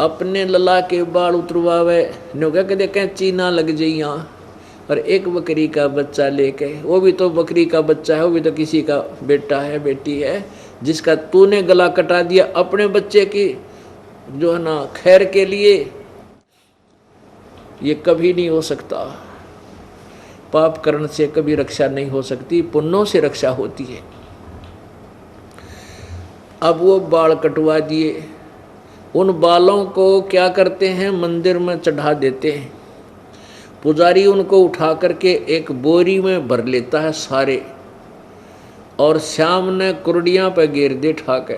अपने लला के बाल उतरवावे नो कह देखें चीना लग जाइया। और एक बकरी का बच्चा लेके, वो भी तो बकरी का बच्चा है, वो भी तो किसी का बेटा है बेटी है, जिसका तूने गला कटा दिया अपने बच्चे की जो है ना खैर के लिए, ये कभी नहीं हो सकता। पाप करण से कभी रक्षा नहीं हो सकती, पुण्यों से रक्षा होती है। अब वो बाल कटवा दिए, उन बालों को क्या करते हैं, मंदिर में चढ़ा देते हैं। पुजारी उनको उठा करके एक बोरी में भर लेता है सारे, और श्याम ने कुर्डियां पे घेर दे ठाके।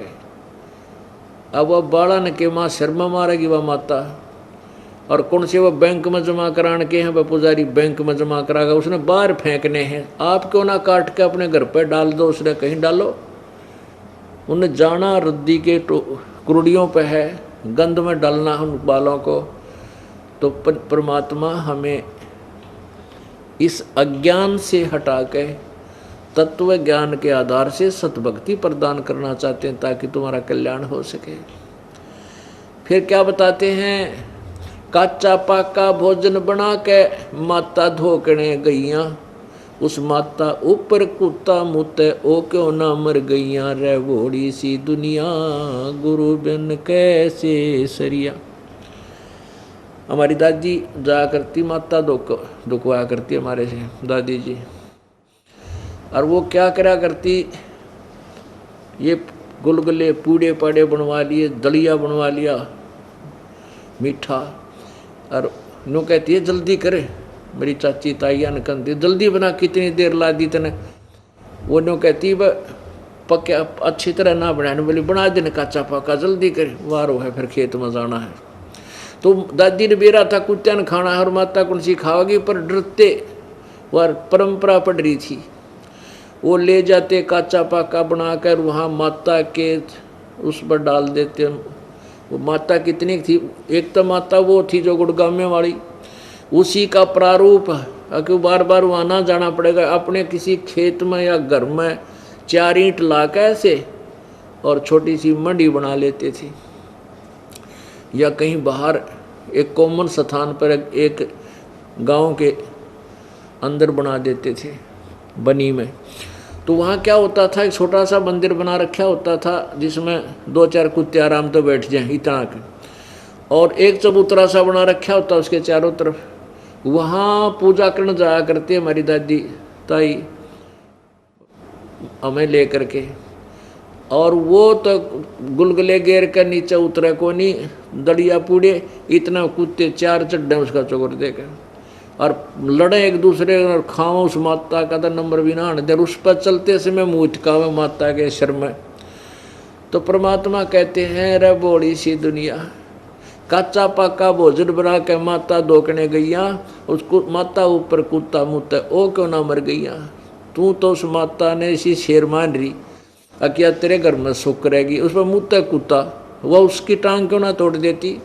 अब वह बाड़ा ने के माँ सिर में मारेगी वह माता, और कौन से वह बैंक में जमा कराने के हैं, वह पुजारी बैंक में जमा कराएगा, उसने बाहर फेंकने हैं। आप क्यों ना काट के अपने घर पे डाल दो, उसने कहीं डालो। उन्हें जाना रद्दी के कुर्डियों पे है, गंध में डालना उन बालों को। तो परमात्मा हमें इस अज्ञान से हटा के तत्व ज्ञान के आधार से सतभक्ति प्रदान करना चाहते हैं, ताकि तुम्हारा कल्याण हो सके। फिर क्या बताते हैं, काचा पाका भोजन बना के माता धोकने गईया, उस माता ऊपर कुत्ता मुते ओ क्यों ना मर गईया, रे भोड़ी सी दुनिया गुरु बिन कैसे सरिया। हमारी दादी जा करती माता दुखवाया करती हमारे से दादी जी, और वो क्या करा करती, ये गुलगुले पूड़े पाड़े बनवा लिए, दलिया बनवा लिया मीठा, और नो कहती है जल्दी करे। मेरी चाची ताइया ने कहती जल्दी बना, कितनी देर ला दी तने। वो नो कहती वह पक्या अच्छी तरह ना बनाने बोली, बना देने काचा पाका जल्दी करे, वारो है फिर खेत में जाना है। तो दादी ने बेरा था कुत्ते ने खाना है और माता कौन सी खाओगी, पर डरते वह परंपरा पड़ रही थी। वो ले जाते काचा पाका बनाकर वहाँ माता के उस पर डाल देते। वो माता कितनी थी, एक तो माता वो थी जो गुड़गामे वाली, उसी का प्रारूप है कि बार बार वहाँ ना जाना पड़ेगा। अपने किसी खेत में या घर में 4 ईंट ला के ऐसे और छोटी सी मंडी बना लेते थे, या कहीं बाहर एक कॉमन स्थान पर एक गांव के अंदर बना देते थे बनी में। तो वहाँ क्या होता था, एक छोटा सा मंदिर बना रखा होता था जिसमें 2-4 कुत्ते आराम तो बैठ जाएं इतना के, और एक चबूतरा सा बना रखा होता उसके चारों तरफ। वहाँ पूजा करने जाया करती हमारी दादी ताई हमें ले करके, और वो तो गुलगुले घेर कर नीचे उतरे को नहीं, दड़िया पूड़े इतना कुत्ते 4 चड्डे उसका चोकर देकर, और लड़े एक दूसरे और खाओ उस माता का तो नंबर भी ना आने दे। उस पर चलते समय मुँह टिकावे माता के शर में। तो परमात्मा कहते हैं, रे बोड़ी सी दुनिया काचा पाका भोजन बना के माता धोकने गईया, उसको माता ऊपर कुत्ता मुँह ओ क्यों ना मर गईया। तू तो उस माता ने इसी शेर मान रही, क्या तेरे घर में सुख रहेगी, उस पर मुँह कुत्ता, वह उसकी टांग क्यों ना तोड़ देती।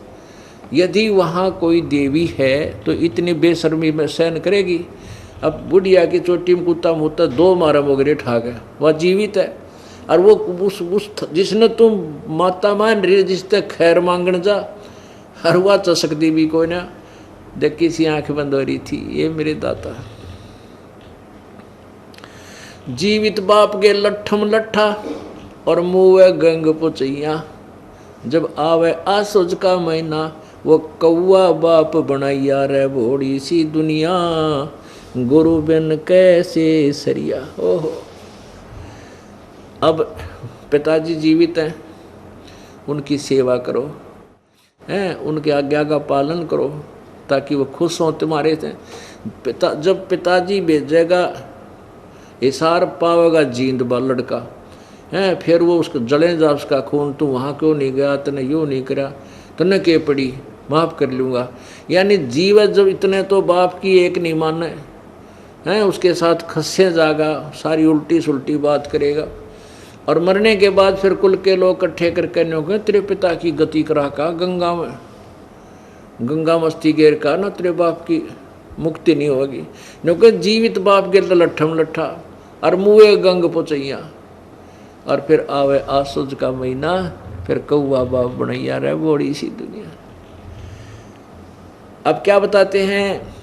यदि वहाँ कोई देवी है तो इतनी बेशर्मी में सहन करेगी। अब बुढ़िया की चोटी में कुत्ता मुत्ता 2 मारा मोगरे ठाक है, वह जीवित है, और वो उस जिसने तुम माता मान रही, जिस तक खैर मांगने जा, हर हुआ चसकती भी कोई ना, देखी सी आंख बंद हो रही थी। ये मेरे दाता जीवित बाप के लट्ठम लट्ठा और मुँह गंग पुचैया, जब आवे आसुज का महीना वो कौआ बाप बनाइया, रे भोड़ी सी दुनिया गुरु बिन कैसे सरिया। ओहो, अब पिताजी जीवित हैं, उनकी सेवा करो, हैं उनकी आज्ञा का पालन करो, ताकि वो खुश हों तुम्हारे से। जब पिताजी भेजेगा इशार पावेगा जींद बा लड़का, हैं फिर वो उसको जले जा उसका खून, तू वहाँ क्यों नहीं गया, तने यूँ नहीं करा, तने के पड़ी, माफ़ कर लूँगा। यानी जीव जब इतने तो बाप की एक नहीं माने हैं, उसके साथ खस्से जागा, सारी उल्टी सुल्टी बात करेगा, और मरने के बाद फिर कुल के लोग इकट्ठे करके न्यों तेरे पिता की गति करा का गंगा में, गंगा मस्ती गेर का ना, तेरे बाप की मुक्ति नहीं होगी। क्योंकि जीवित बाप गिर तो लट्ठम लट्ठा और मुँह गंग पुचैया, और फिर आवे आसुज का महीना, फिर कौआ बाप बनैया, रे बोड़ी सी दुनिया। अब क्या बताते हैं,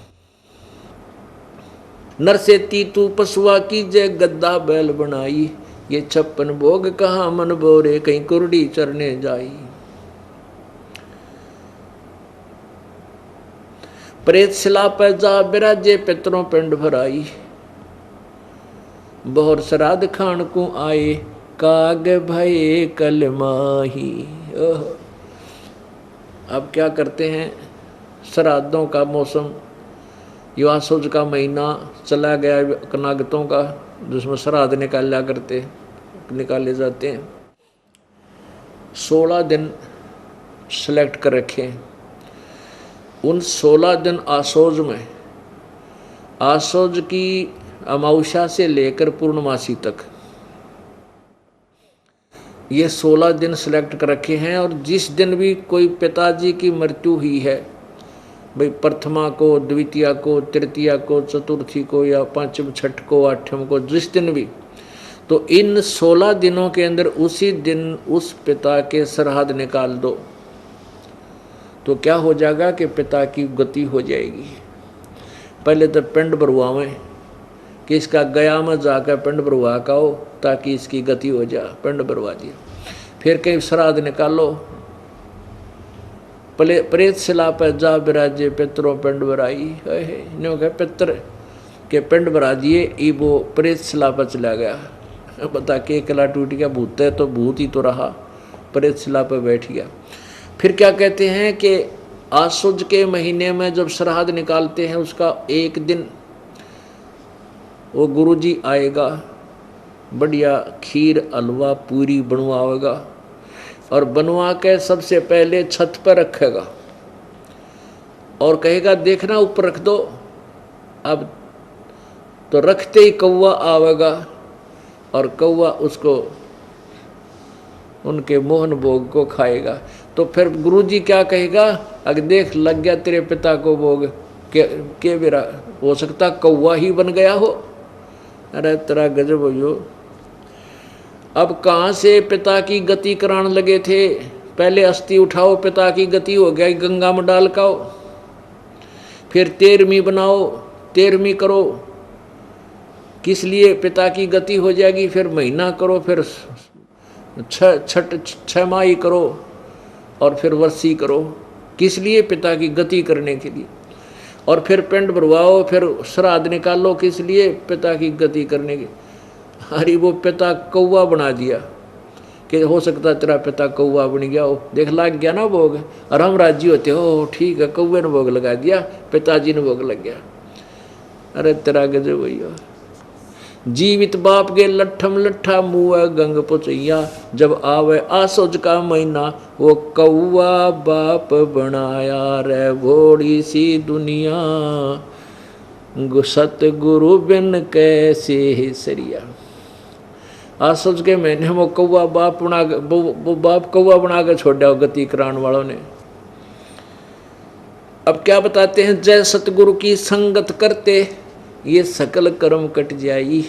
नर से तीतू पशुआ की जय गद्दा बैल बनाई, ये 56 भोग कहाँ मन बोरे कहीं कुरडी चरने जाई। प्रेत शिला पर जा बिराजे पितरों पिंड भराई, बहुर श्राद्ध खान को आए काग भये कल माही। अब क्या करते हैं, श्राद्धों का मौसम, युवासुज का महीना चला गया कनागतों का, जिसमें श्राद्ध निकाले जाते हैं। 16 दिन सेलेक्ट कर रखे हैं। उन 16 दिन आसोज में, आसोज की अमावस्या से लेकर पूर्णमासी तक ये 16 दिन सेलेक्ट कर रखे हैं। और जिस दिन भी कोई पिताजी की मृत्यु हुई है, भाई प्रथमा को, द्वितीया को, तृतीया को, चतुर्थी को या पांचम, छठ को, आठम को, जिस दिन भी, तो इन 16 दिनों के अंदर उसी दिन उस पिता के श्राद्ध निकाल दो, तो क्या हो जाएगा कि पिता की गति हो जाएगी। पहले तो पिंड भरवावें कि इसका गया में जाकर पिंड भरवा का हो ताकि इसकी गति हो जाए, पिंड भरवा दिया। फिर कहीं श्राद्ध निकालो, प्रेत शिला पर जा बिराजे पितरों पिंड भराई, न्यों कहे पितर के पिंड भरा दिए, ई वो प्रेत शिला पर चला गया। बता के कला टूट गया, भूत है तो भूत ही तो रहा, प्रेत शिला पर बैठ गया। फिर क्या कहते हैं कि आसुज के महीने में जब श्राद्ध निकालते हैं, उसका एक दिन वो गुरुजी आएगा, बढ़िया खीर हलवा पूरी बनवाएगा और बनवा के सबसे पहले छत पर रखेगा और कहेगा देखना ऊपर रख दो। अब तो रखते ही कौवा आवेगा और कौवा उसको उनके मोहन भोग को खाएगा। तो फिर गुरुजी क्या कहेगा, अगर देख लग गया तेरे पिता को भोग, के बेरा हो सकता कौवा ही बन गया हो। अरे तेरा गजब हो। अब कहाँ से पिता की गति कराने लगे थे, पहले अस्थि उठाओ पिता की गति हो गया, गंगा में डाल काओ, फिर 13वीं बनाओ, 13वीं करो, किस लिए पिता की गति हो जाएगी, फिर महीना करो, फिर 6 माही करो और फिर वर्षी करो, किस लिए, पिता की गति करने के लिए। और फिर पिंड भरवाओ, फिर श्राद्ध निकालो, किस लिए, पिता की गति करने के। अरे वो पिता कौवा बना दिया कि हो सकता तेरा पिता कौवा बन गया हो, देख लाग गया ना भोग, और हम राजी होते हो ठीक है, कौवे ने भोग लगा दिया, पिताजी ने भोग लग गया। अरे तेरा गजब भैया। जीवित बाप के लट्ठम लट्ठा मुआ गंग पुचैया, जब आवे आसोज का महीना, वो कौवा बाप बनाया रे भोड़ी सी दुनिया, सतगुरु बिन कैसे ही सरिया। आसोज के महीने में कौवा बाप बना, वो बाप कौवा बना कर छोड़ दिया गति करान वालों ने। अब क्या बताते हैं, जय सतगुरु की संगत करते ये सकल कर्म कट जाई।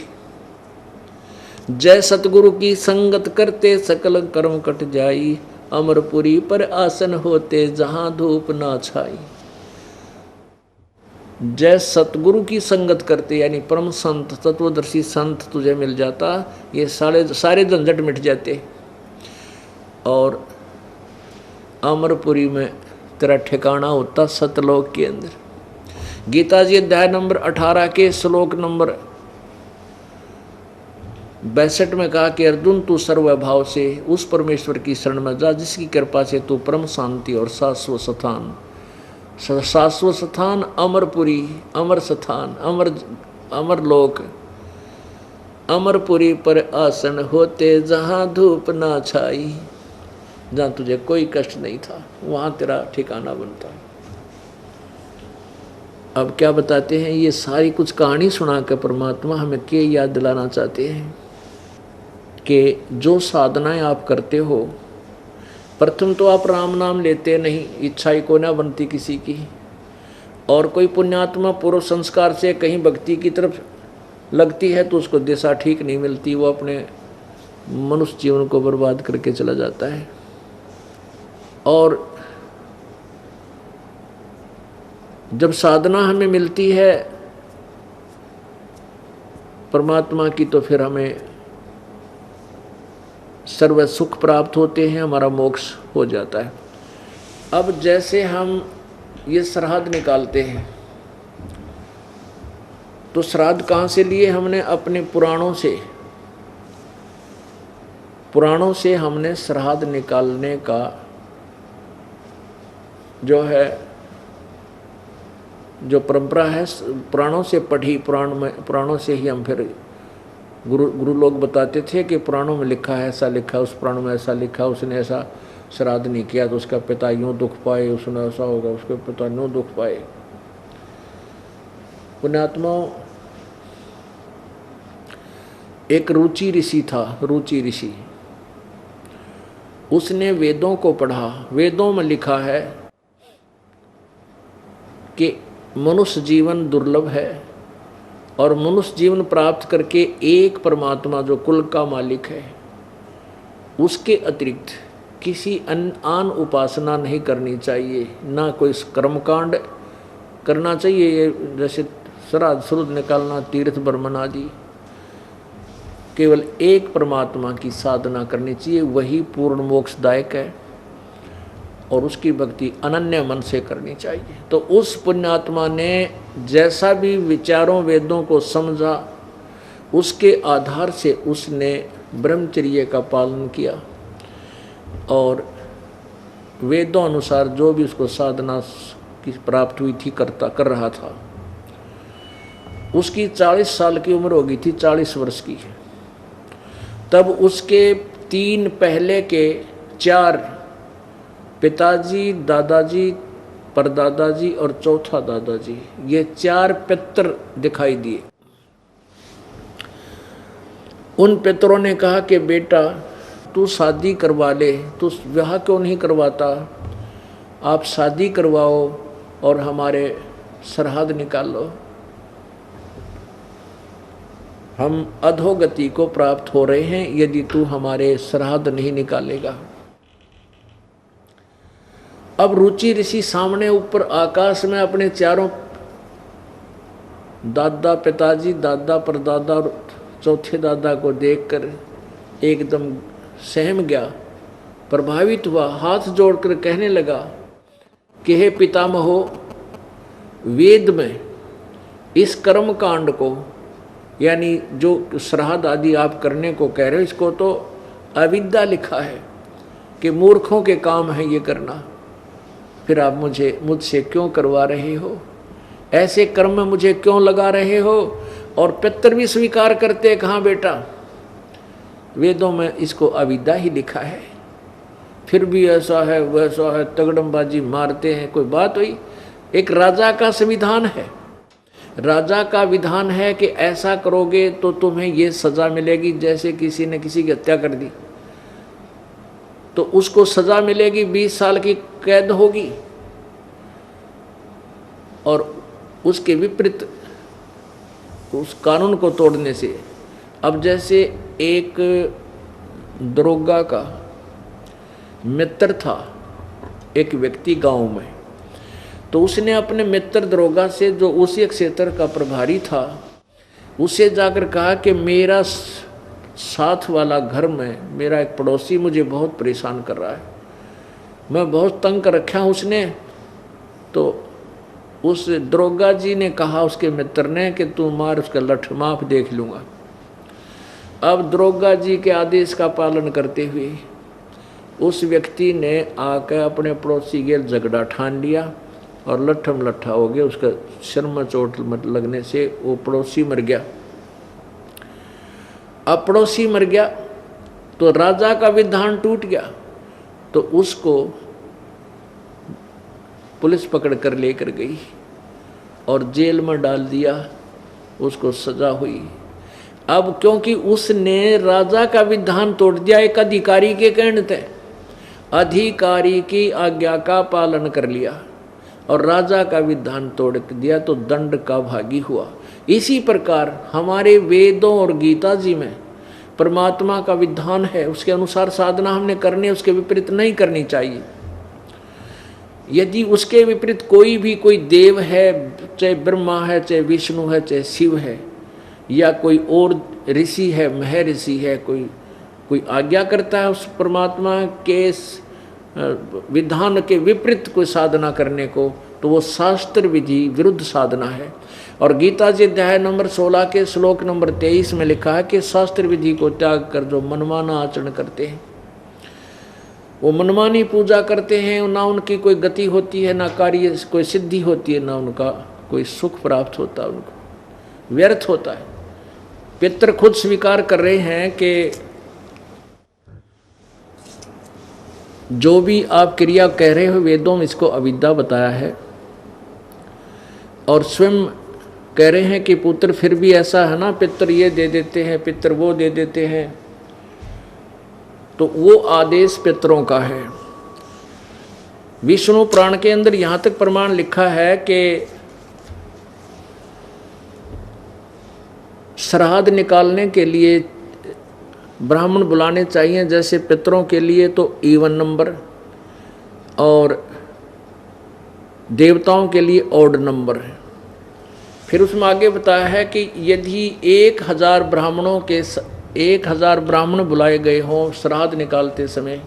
जय सतगुरु की संगत करते सकल कर्म कट जाई, अमरपुरी पर आसन होते जहां धूप ना छाई। जय सतगुरु की संगत करते यानी परम संत तत्वदर्शी संत तुझे मिल जाता, ये सारे झंझट मिट जाते और अमरपुरी में तेरा ठिकाना होता सतलोक के अंदर। गीता जी अध्याय नंबर 18 के श्लोक नंबर 62 में कहा कि अर्जुन तू सर्वभाव से उस परमेश्वर की शरण में जा जिसकी कृपा से तू परम शांति और शाश्वत स्थान अमरपुरी, अमर स्थान, अमर लोक, अमरपुरी पर आसन होते जहां धूप ना छाई, जहां तुझे कोई कष्ट नहीं था वहां तेरा ठिकाना बनता है। अब क्या बताते हैं, ये सारी कुछ कहानी सुनाकर परमात्मा हमें क्या याद दिलाना चाहते हैं कि जो साधनाएं आप करते हो, प्रथम तो आप राम नाम लेते नहीं, इच्छा ही को ना बनती किसी की, और कोई पुण्यात्मा पूर्व संस्कार से कहीं भक्ति की तरफ लगती है तो उसको दिशा ठीक नहीं मिलती, वो अपने मनुष्य जीवन को बर्बाद करके चला जाता है। और जब साधना हमें मिलती है परमात्मा की, तो फिर हमें सर्व सुख प्राप्त होते हैं, हमारा मोक्ष हो जाता है। अब जैसे हम ये श्राद्ध निकालते हैं, तो श्राद्ध कहाँ से लिए? हमने अपने पुराणों से हमने श्राद्ध निकालने का जो परंपरा है, पुराणों से पढ़ी, पुराणों से ही हम फिर गुरु लोग बताते थे कि पुराणों में लिखा है, ऐसा लिखा, उस पुराण में ऐसा लिखा, उसने ऐसा श्राद्ध नहीं किया तो उसका पिता यूँ दुख पाए, उसने ऐसा होगा, उसके पिता यूँ दुख पाए। पुण्यात्माओं, एक रुचि ऋषि था, रुचि ऋषि, उसने वेदों को पढ़ा। वेदों में लिखा है कि मनुष्य जीवन दुर्लभ है और मनुष्य जीवन प्राप्त करके एक परमात्मा जो कुल का मालिक है, उसके अतिरिक्त किसी आन उपासना नहीं करनी चाहिए, ना कोई कर्मकांड करना चाहिए, जैसे श्राद्ध शुद्ध निकालना, तीर्थ बर्मन आदि। केवल एक परमात्मा की साधना करनी चाहिए, वही पूर्ण मोक्षदायक है और उसकी भक्ति अनन्य मन से करनी चाहिए। तो उस पुण्यात्मा ने जैसा भी विचारों वेदों को समझा, उसके आधार से उसने ब्रह्मचर्य का पालन किया और वेदों अनुसार जो भी उसको साधना की प्राप्त हुई थी कर रहा था। उसकी 40 साल की उम्र हो गई थी, 40 वर्ष की। तब उसके 3 पहले के 4 पिताजी, दादाजी, परदादाजी और चौथा दादाजी, ये 4 पितर दिखाई दिए। उन पितरों ने कहा कि बेटा तू शादी करवा ले, तू विवाह क्यों नहीं करवाता, आप शादी करवाओ और हमारे श्राद्ध निकाल लो, हम अधोगति को प्राप्त हो रहे हैं यदि तू हमारे श्राद्ध नहीं निकालेगा। अब रुचि ऋषि सामने ऊपर आकाश में अपने 4 दादा, पिताजी, दादा, परदादा और चौथे दादा को देखकर एकदम सहम गया, प्रभावित हुआ, हाथ जोड़कर कहने लगा कि हे पितामहो, वेद में इस कर्म कांड को, यानी जो श्राद्ध आदि आप करने को कह रहे हो, इसको तो अविद्या लिखा है कि मूर्खों के काम है ये करना, फिर आप मुझसे क्यों करवा रहे हो, ऐसे कर्म में मुझे क्यों लगा रहे हो? और पितर भी स्वीकार करते, कहाँ बेटा, वेदों में इसको अविद्या ही लिखा है, फिर भी ऐसा है वैसा है, तगड़मबाजी मारते हैं। कोई बात हुई? एक राजा का संविधान है, राजा का विधान है कि ऐसा करोगे तो तुम्हें ये सजा मिलेगी। जैसे किसी ने किसी की हत्या कर दी तो उसको सजा मिलेगी, 20 साल की कैद होगी, और उसके विपरीत उस कानून को तोड़ने से। अब जैसे एक दरोगा का मित्र था एक व्यक्ति गांव में, तो उसने अपने मित्र दरोगा से, जो उसी क्षेत्र का प्रभारी था, उसे जाकर कहा कि मेरा साथ वाला घर में मेरा एक पड़ोसी मुझे बहुत परेशान कर रहा है, मैं बहुत तंग कर रखा हूँ उसने। तो उस दरोगा जी ने कहा उसके मित्र ने कि तू मार उसका लठ, माफ देख लूँगा। अब दरोगा जी के आदेश का पालन करते हुए उस व्यक्ति ने आकर अपने पड़ोसी के झगड़ा ठान लिया और लट्ठम लट्ठा हो गया, उसका सिर में चोट लगने से वो पड़ोसी मर गया। अब पड़ोसी मर गया तो राजा का विधान टूट गया, तो उसको पुलिस पकड़ कर लेकर गई और जेल में डाल दिया, उसको सजा हुई। अब क्योंकि उसने राजा का विधान तोड़ दिया, एक अधिकारी के कहने थे, अधिकारी की आज्ञा का पालन कर लिया और राजा का विधान तोड़ दिया, तो दंड का भागी हुआ। इसी प्रकार हमारे वेदों और गीता जी में परमात्मा का विधान है, उसके अनुसार साधना हमने करनी है, उसके विपरीत नहीं करनी चाहिए। यदि उसके विपरीत कोई देव है, चाहे ब्रह्मा है, चाहे विष्णु है, चाहे शिव है, या कोई और ऋषि है, महर्षि है, कोई आज्ञा करता है उस परमात्मा के विधान के विपरीत कोई साधना करने को, तो वो शास्त्र विधि विरुद्ध साधना है। और गीता जी अध्याय नंबर 16 के श्लोक नंबर 23 में लिखा है कि शास्त्र विधि को त्याग कर जो मनमाना आचरण करते हैं, वो मनमानी पूजा करते हैं, ना उनकी कोई गति होती है, ना कार्य कोई सिद्धि होती है, ना उनका कोई सुख प्राप्त होता है, उनको व्यर्थ होता है। पितर खुद स्वीकार कर रहे हैं कि जो भी आप क्रिया कह रहे हो वेदों में इसको अविद्या बताया है, और स्वयं कह रहे हैं कि पुत्र फिर भी ऐसा है ना, पितर ये दे देते हैं, पितर वो दे देते हैं, तो वो आदेश पितरों का है। विष्णु पुराण के अंदर यहां तक प्रमाण लिखा है कि श्राद्ध निकालने के लिए ब्राह्मण बुलाने चाहिए, जैसे पितरों के लिए तो इवन नंबर, और देवताओं के लिए ऑड नंबर है। फिर उसमें आगे बताया है कि यदि 1000 ब्राह्मण बुलाए गए हों श्राद्ध निकालते समय,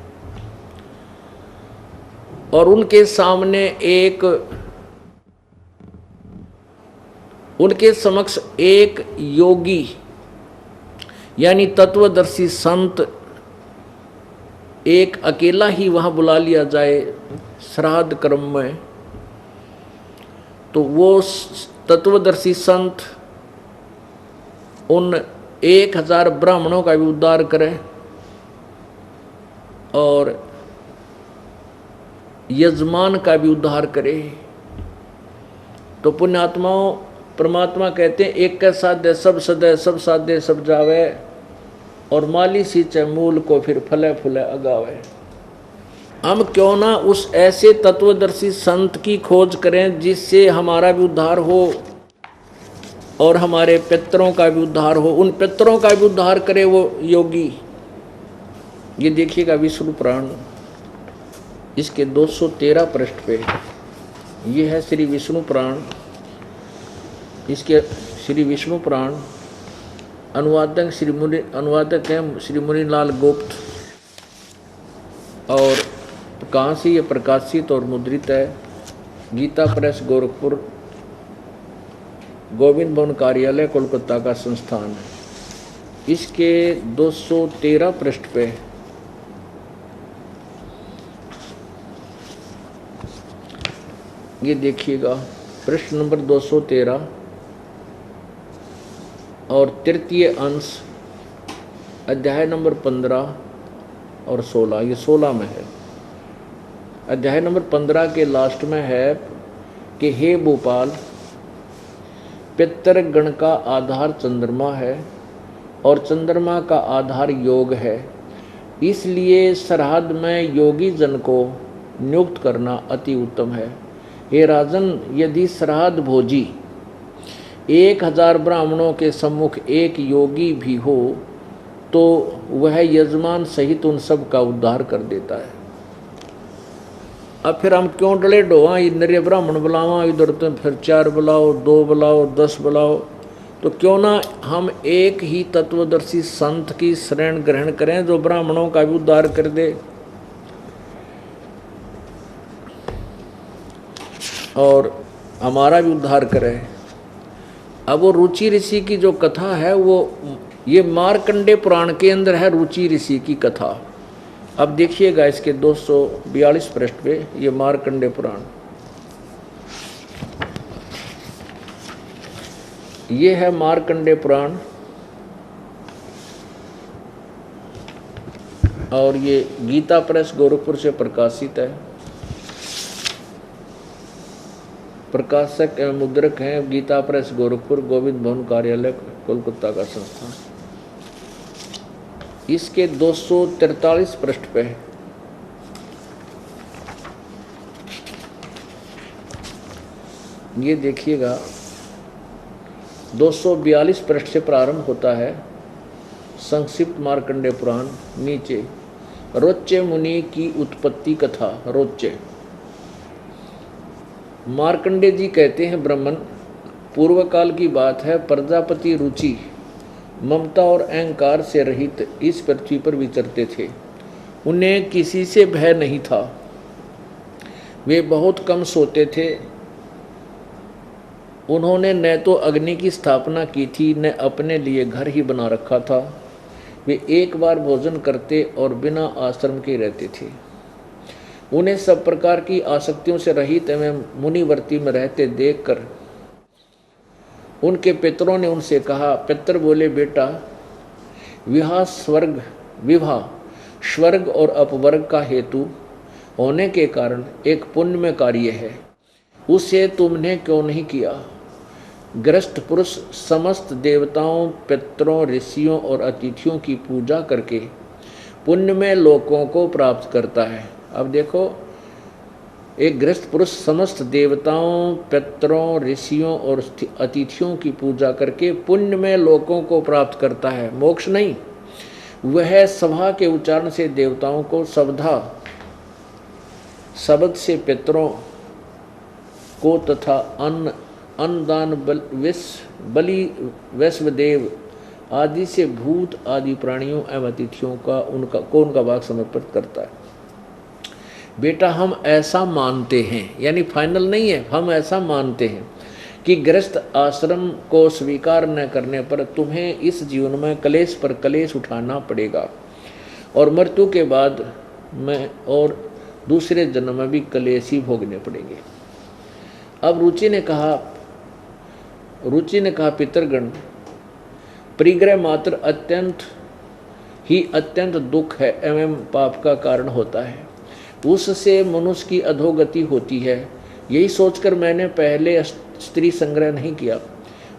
और उनके समक्ष एक योगी यानी तत्वदर्शी संत एक अकेला ही वहां बुला लिया जाए श्राद्ध कर्म में, तो वो तत्वदर्शी संत उन 1000 ब्राह्मणों का भी उद्धार करे और यजमान का भी उद्धार करे। तो पुण्यात्माओं, परमात्मा कहते हैं एक का साध्य सब सदय, सब साध्य सब जावे, और माली सींचे मूल को फिर फले फूले अगावे। हम क्यों ना उस ऐसे तत्वदर्शी संत की खोज करें जिससे हमारा भी उद्धार हो और हमारे पितरों का भी उद्धार हो, उन पितरों का भी उद्धार करे वो योगी। ये देखिएगा विष्णु पुराण, इसके 213 पृष्ठ पे ये है श्री विष्णु पुराण। इसके श्री विष्णु पुराण अनुवादक हैं श्री मुनिलाल गुप्त, और कहाँ से ये प्रकाशित और मुद्रित है? गीता प्रेस गोरखपुर, गोविंद भवन कार्यालय कोलकाता का संस्थान है। इसके 213 पृष्ठ पे ये देखिएगा, पृष्ठ नंबर 213 और तृतीय अंश, अध्याय नंबर 15 और 16, ये 16 में है। अध्याय नंबर 15 के लास्ट में है कि हे भोपाल, पितर गण का आधार चंद्रमा है और चंद्रमा का आधार योग है, इसलिए श्राद्ध में योगी जन को नियुक्त करना अति उत्तम है। हे राजन, यदि श्राद्ध भोजी 1000 ब्राह्मणों के सम्मुख एक योगी भी हो तो वह यजमान सहित उन सब का उद्धार कर देता है। अब फिर हम क्यों डले डोवा, नरे ब्राह्मण बुलावा, इधर तो फिर 4 बुलाओ, 2 बुलाओ, 10 बुलाओ, तो क्यों ना हम एक ही तत्वदर्शी संत की शरण ग्रहण करें जो ब्राह्मणों का भी उद्धार कर दे और हमारा भी उद्धार करे। अब वो रुचि ऋषि की जो कथा है वो ये मार्कंडे पुराण के अंदर है, रुचि ऋषि की कथा। अब देखिएगा इसके 242 पृष्ठ पे ये मार्कंडे पुराण, ये है मार्कंडे पुराण, और ये गीता प्रेस गोरखपुर से प्रकाशित है। प्रकाशक एवं मुद्रक हैं गीता प्रेस गोरखपुर, गोविंद भवन कार्यालय कोलकाता का संस्थान। इसके 243 पृष्ठ पे है, ये देखिएगा 242 पृष्ठ से प्रारंभ होता है संक्षिप्त मार्कंडे पुराण। नीचे रोच्य मुनि की उत्पत्ति कथा, रोच्य मार्कंडे जी कहते हैं, ब्राह्मण पूर्व काल की बात है, प्रजापति रुचि ममता और अहंकार से रहित इस पृथ्वी पर विचरते थे। उन्हें किसी से भय नहीं था। वे बहुत कम सोते थे। उन्होंने न तो अग्नि की स्थापना की थी, न अपने लिए घर ही बना रखा था। वे एक बार भोजन करते और बिना आश्रम के रहते थे। उन्हें सब प्रकार की आसक्तियों से रहित एवं मुनिवर्ती में रहते देखकर उनके पितरों ने उनसे कहा। पितर बोले, बेटा विवाह स्वर्ग और अपवर्ग का हेतु होने के कारण एक पुण्यमय कार्य है, उसे तुमने क्यों नहीं किया? गृहस्थ पुरुष समस्त देवताओं, पितरों, ऋषियों और अतिथियों की पूजा करके पुण्यमय लोकों को प्राप्त करता है। अब देखो, एक गृहस्थ पुरुष समस्त देवताओं, पितरों, ऋषियों और अतिथियों की पूजा करके पुण्यमय लोकों को प्राप्त करता है, मोक्ष नहीं। वह सभा के उच्चारण से देवताओं को सवधा, शब्द से पितरों को तथा अन्नदान बलि वैश्वदेव आदि से भूत आदि प्राणियों एवं अतिथियों का उनका भाग समर्पित करता है। बेटा हम ऐसा मानते हैं, यानी फाइनल नहीं है, हम ऐसा मानते हैं कि गृहस्थ आश्रम को स्वीकार न करने पर तुम्हें इस जीवन में कलेश पर कलेश उठाना पड़ेगा और मृत्यु के बाद में और दूसरे जन्म में भी कलेश ही भोगने पड़ेंगे। अब रुचि ने कहा, पितरगण, परिग्रह मात्र अत्यंत दुख है एवं पाप का कारण होता है। उससे मनुष्य की अधोगति होती है। यही सोचकर मैंने पहले स्त्री संग्रह नहीं किया।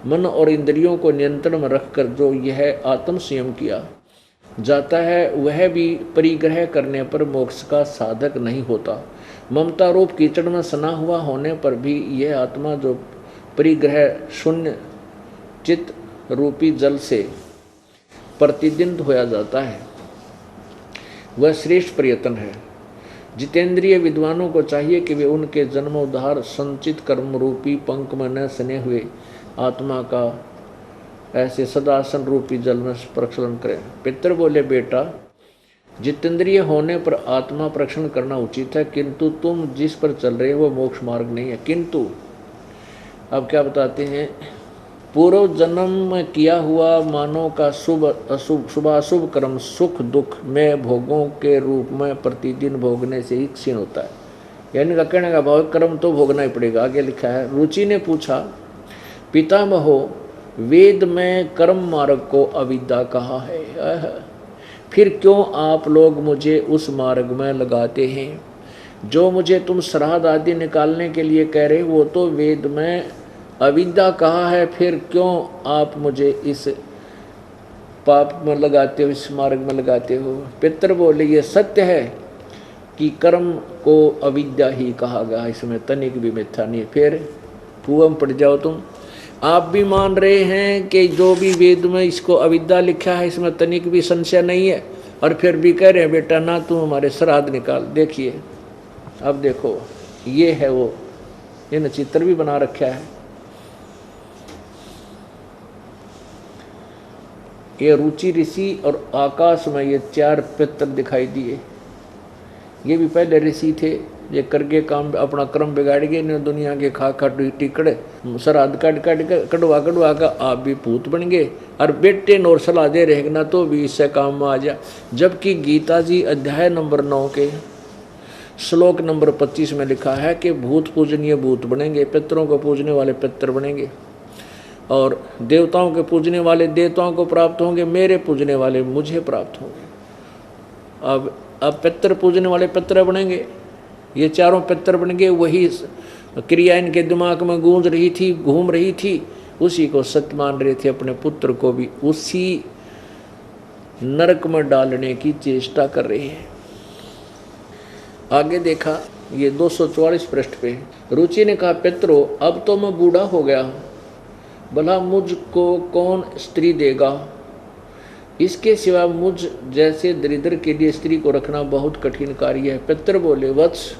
मन और इंद्रियों को नियंत्रण में रखकर जो यह आत्म संयम किया जाता है, वह भी परिग्रह करने पर मोक्ष का साधक नहीं होता। ममता रूप कीचड़ में सना हुआ होने पर भी यह आत्मा जो परिग्रह शून्य चित्त रूपी जल से प्रतिदिन धोया जाता है, वह श्रेष्ठ प्रयत्न है। जितेंद्रिय विद्वानों को चाहिए कि वे उनके जन्मोद्धार संचित कर्म रूपी पंख में न सने हुए आत्मा का ऐसे सदासन रूपी जल में प्रक्षालन करें। पितर बोले, बेटा जितेंद्रिय होने पर आत्मा प्रक्षालन करना उचित है, किंतु तुम जिस पर चल रहे हो वो मोक्ष मार्ग नहीं है। किंतु अब क्या बताते हैं, पूर्व जन्म में किया हुआ मानव का शुभाशुभ कर्म सुख दुख में भोगों के रूप में प्रतिदिन भोगने से ही क्षीण होता है। यानी कहने का भाव कर्म तो भोगना ही पड़ेगा। आगे लिखा है, रुचि ने पूछा, पितामहो, वेद में कर्म मार्ग को अविद्या कहा है, फिर क्यों आप लोग मुझे उस मार्ग में लगाते हैं? जो मुझे तुम श्राद्ध आदि निकालने के लिए कह रहे, वो तो वेद में अविद्या कहा है, फिर क्यों आप मुझे इस पाप में लगाते हो, इस मार्ग में लगाते हो? पितर बोले, ये सत्य है कि कर्म को अविद्या ही कहा गया, इसमें तनिक भी मिथ्या नहीं। फिर कुआं में पड़ जाओ तुम। आप भी मान रहे हैं कि जो भी वेद में इसको अविद्या लिखा है इसमें तनिक भी संशय नहीं है, और फिर भी कह रहे हैं बेटा ना तुम हमारे श्राद्ध निकाल। देखिए, अब देखो, ये है वो, इन चित्र भी बना रखा है। ये रुचि ऋषि और आकाश में ये 4 पितर दिखाई दिए। ये भी पहले ऋषि थे, ये करके काम अपना क्रम बिगाड़ गए ने, दुनिया के खा टिकड़े श्राद्ध कटवा का आप भी भूत बन गए, और बेटे नौर सलाह दे रहेगा ना तो भी इससे काम में आ जा। जबकि गीता जी अध्याय नंबर 9 के श्लोक नंबर 25 में लिखा है कि भूत पूजनीय भूत बनेंगे, पितरों को पूजने वाले पितर बनेंगे, और देवताओं के पूजने वाले देवताओं को प्राप्त होंगे, मेरे पूजने वाले मुझे प्राप्त होंगे। अब पितर पूजने वाले पितर बनेंगे, ये 4 पितर बन गए। वही क्रिया इनके दिमाग में गूंज रही थी, घूम रही थी, उसी को सत्य मान रहे थे। अपने पुत्र को भी उसी नरक में डालने की चेष्टा कर रहे हैं। आगे देखा, ये 244 पृष्ठ पे रुचि ने कहा, पितरो, अब तो मैं बूढ़ा हो गया, भला मुझको कौन स्त्री देगा? इसके सिवा मुझ जैसे दरिद्र के लिए स्त्री को रखना बहुत कठिन कार्य है। पितर बोले, वत्स,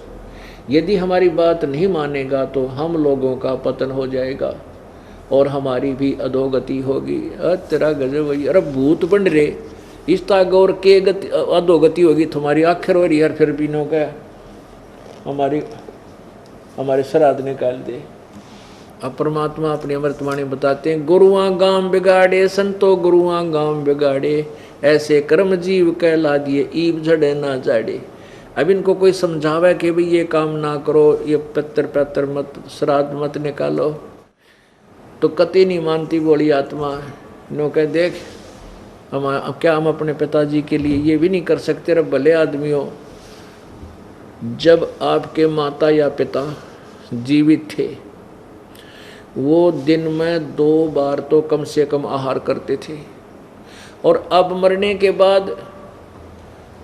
यदि हमारी बात नहीं मानेगा तो हम लोगों का पतन हो जाएगा और हमारी भी अधोगति होगी। तेरा गजब भैया, अरे भूत बन रे इस तागौर के गति अधोगति होगी तुम्हारी आखिर हो रही यार, फिर भी नो क्या हमारे श्राद्ध निकाल दे। अब परमात्मा अपनी अमृतवाणी बताते हैं, गुरुआ गांव बिगाड़े संतो गुरुआ गांव बिगाड़े, ऐसे कर्म जीव कहला दिए ईब झड़े ना जाड़े। अब इनको कोई समझावे कि भाई ये काम ना करो, ये पत्थर मत श्राद्ध मत निकालो, तो कति नहीं मानती बोली आत्मा। नो कह देख हम अपने पिताजी के लिए ये भी नहीं कर सकते। रे भले आदमी हो, जब आपके माता या पिता जीवित थे वो दिन में 2 बार तो कम से कम आहार करते थे, और अब मरने के बाद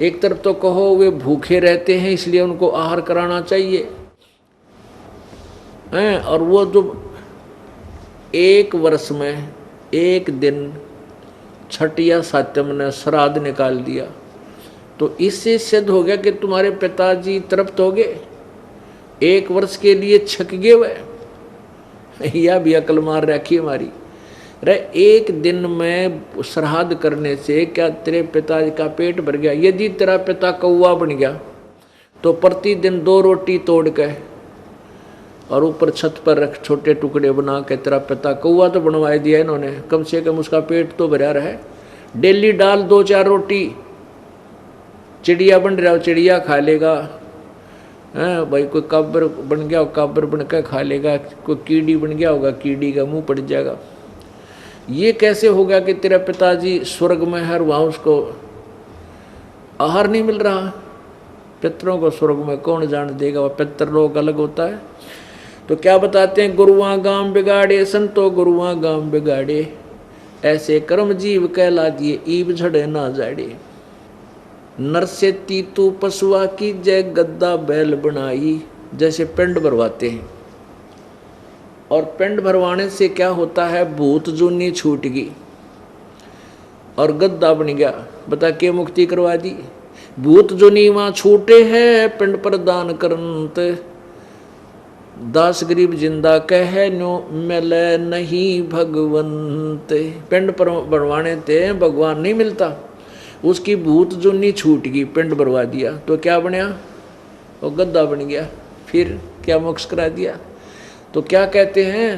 एक तरफ तो कहो वे भूखे रहते हैं इसलिए उनको आहार कराना चाहिए हैं, और वो जो 1 वर्ष में 1 दिन छठ या सातम ने श्राद्ध निकाल दिया, तो इससे सिद्ध हो गया कि तुम्हारे पिताजी तृप्त हो गए, 1 वर्ष के लिए छक गए वे। या भी अकल मार रखी हमारी। रे 1 दिन में श्राद्ध करने से क्या तेरे पिताजी का पेट भर गया? यदि तेरा पिता कौवा बन गया तो प्रतिदिन 2 रोटी तोड़ के और ऊपर छत पर रख छोटे टुकड़े बना के, तेरा पिता कौवा तो बनवा दिया इन्होंने, कम से कम उसका पेट तो भरा रहे। डेली डाल 2-4 रोटी, चिड़िया बन रहा हो चिड़िया खा लेगा, हैं भाई कोई काबर बन गया काबर बन के खा लेगा, कोई कीड़ी बन गया होगा कीड़ी का मुंह पड़ जाएगा। ये कैसे होगा कि तेरा पिताजी स्वर्ग में है और वहाँ उसको आहार नहीं मिल रहा? पितरों को स्वर्ग में कौन जान देगा, वह पितरलोक अलग होता है। तो क्या बताते हैं, गुरुआ गांव बिगाड़े संतो गुरुआ गांव बिगाड़े, ऐसे कर्म जीव कहला दिए ईब झड़े ना जाड़े। नर से तीतू पशुआ की जय गद्दा बैल बनाई, जैसे पिंड भरवाते हैं, और पिंड भरवाने से क्या होता है, भूत जूनी छूट गई और गद्दा बन गया। बता के मुक्ति करवा दी। भूत जूनी वहां छूटे है पिंड पर दान करंत, दास गरीब जिंदा कह नो मिले नहीं भगवंत। पिंड पर भरवाने ते भगवान नहीं मिलता, उसकी भूत जुनी छूट गई, पिंड भरवा दिया तो क्या बनया, वो गद्दा बन गया। फिर क्या मोक्ष करा दिया। तो क्या कहते हैं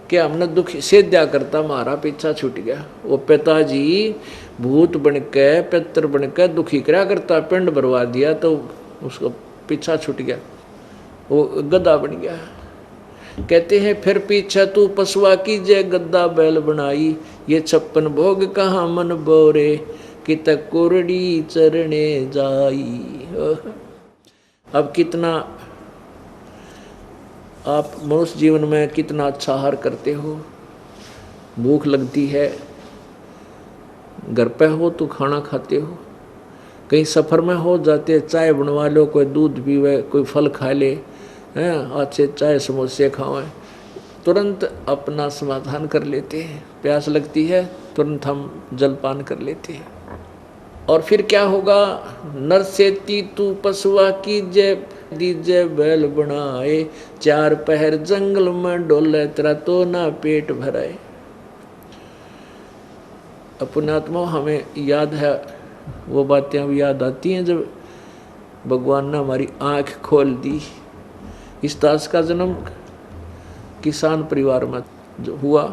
कि हमने दुख सेद्या करता हमारा पीछा छूट गया। वो पिताजी भूत बन के पितर बन के दुखी करा करता, पिंड भरवा दिया तो उसको पीछा छूट गया, वो गद्दा बन गया। कहते हैं फिर पीछा तू पशुआ की जय गद्दा बैल बनाई, ये 56 भोग कहाँ मन बोरे, कि तक कुरड़ी चरणे जाई। अब कितना आप मनुष्य जीवन में कितना अच्छा आहार करते हो, भूख लगती है, घर पे हो तो खाना खाते हो, कहीं सफ़र में हो जाते चाय बनवा लो, कोई दूध पीवे, कोई फल खा ले, हैं अच्छे चाय समोसे खाएं, तुरंत अपना समाधान कर लेते हैं। प्यास लगती है तुरंत हम जलपान कर लेते हैं। और फिर क्या होगा, नर से तीतू पशुआ की जय दीजे बैल बनाए, 4 पहर जंगल में डोले तेरा तो ना पेट भराए। पुण्यात्मा हमें याद है, वो बातें अब याद आती हैं जब भगवान ने हमारी आँख खोल दी। इस दास का जन्म किसान परिवार में जो हुआ,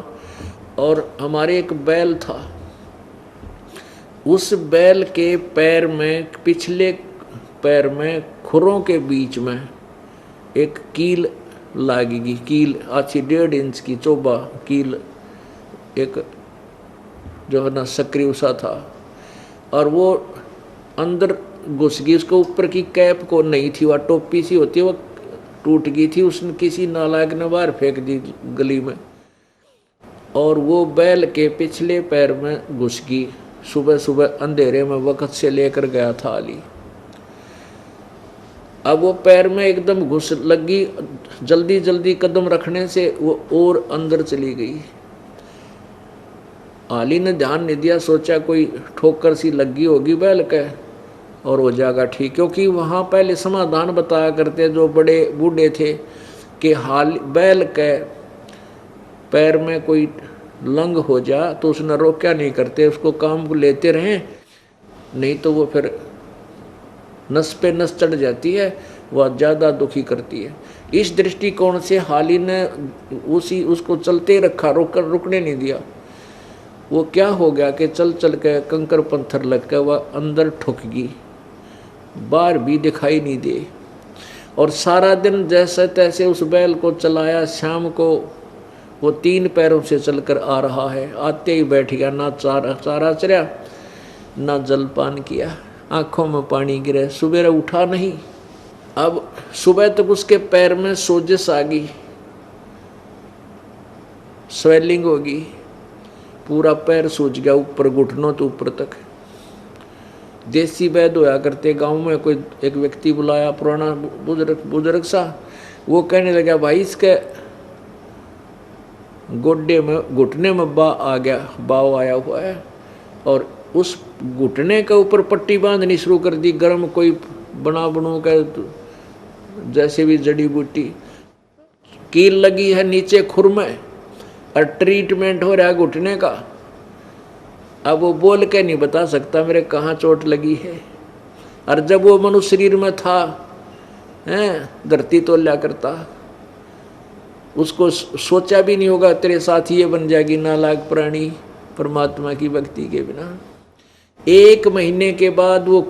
और हमारे एक बैल था, उस बैल के पैर में, पिछले पैर में खुरों के बीच में एक कील लागेगी, कील अच्छी 1.5 इंच की चोबा कील, एक जो है ना सक्रिय सा था, और वो अंदर घुस गई। उसके ऊपर की कैप को नहीं थी, वह टोपी सी होती है, वो टूट गई थी, उसने किसी नालायक ने बाहर फेंक दी गली में, और वो बैल के पिछले पैर में घुस गई। सुबह सुबह अंधेरे में वक्त से लेकर गया था अली। अब वो पैर में एकदम घुस लगी, जल्दी जल्दी कदम रखने से वो और अंदर चली गई। अली ने ध्यान नहीं दिया, सोचा कोई ठोकर सी लगी होगी बैल के, और हो जाएगा ठीक। क्योंकि वहाँ पहले समाधान बताया करते जो बड़े बूढ़े थे कि हाल बैल के पैर में कोई लंग हो जा तो उसने रोक्या नहीं करते, उसको काम को लेते रहें, नहीं तो वो फिर नस पे नस चढ़ जाती है, वह ज़्यादा दुखी करती है। इस दृष्टिकोण से हाली ने उसको चलते रखा, रुकने नहीं दिया। वो क्या हो गया कि चल चल के कंकर पत्थर लग के वह अंदर ठुक गई, बाहर भी दिखाई नहीं दे। और सारा दिन जैसे तैसे उस बैल को चलाया। शाम को वो 3 पैरों से चलकर आ रहा है, आते ही बैठ गया, ना चारा चरया ना जलपान किया, आंखों में पानी गिरे, सुबह उठा नहीं। अब सुबह तक उसके पैर में सोजिश आ गई, स्वेलिंग होगी, पूरा पैर सूज गया ऊपर, घुटनों तो ऊपर तक। देसी वैद्य होया करते गांव में, कोई एक व्यक्ति बुलाया, पुराना बुजुर्ग सा, वो कहने लगा भाई इसके गोड्डे में, घुटने में बाव आया हुआ है, और उस घुटने के ऊपर पट्टी बांधनी शुरू कर दी, गर्म कोई बनू के जैसे भी जड़ी बूटी, कील लगी है नीचे खुर में, और ट्रीटमेंट हो रहा है घुटने का। अब वो बोल के नहीं बता सकता मेरे कहाँ चोट लगी है। और जब वो मनुष्य शरीर में था, धरती तो लिया करता, उसको सोचा भी नहीं होगा तेरे साथ ये बन जाएगी नालायक प्राणी परमात्मा की भक्ति के बिना। 1 महीने के बाद वो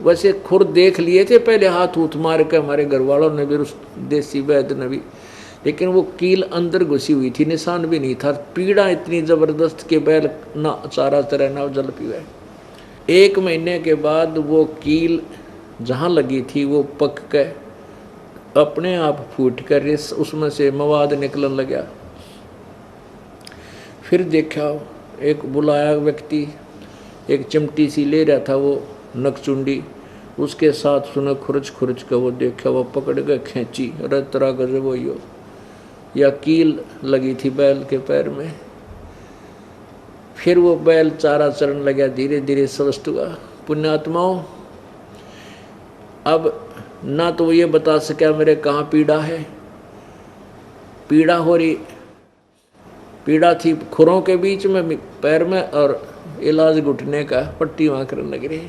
वैसे खुर देख लिए थे पहले, हाथ उठ मार के हमारे घर वालों ने भी, उस देसी वैद्य ने भी, लेकिन वो कील अंदर घुसी हुई थी, निशान भी नहीं था। पीड़ा इतनी जबरदस्त कि बैल ना चारा चरे ना जल पीवे। 1 महीने के बाद वो कील जहाँ लगी थी वो पक के अपने आप फूट कर उसमें से मवाद निकलने लगा। फिर देखा एक बुलाया व्यक्ति एक चिमटी सी ले रहा था, वो नकचुंडी, उसके साथ सुने खुरच कर वो देखा, वो पकड़ के खींची, अरे तरह गजब वही हो, या कील लगी थी बैल के पैर में। फिर वो बैल चारा चरण लगा, धीरे धीरे स्वस्थ हुआ। पुण्यात्माओं, अब ना तो ये बता सका मेरे कहाँ पीड़ा है, पीड़ा हो रही, पीड़ा थी खुरों के बीच में पैर में, और इलाज घुटने का, पट्टी वहाँ करने लग रही।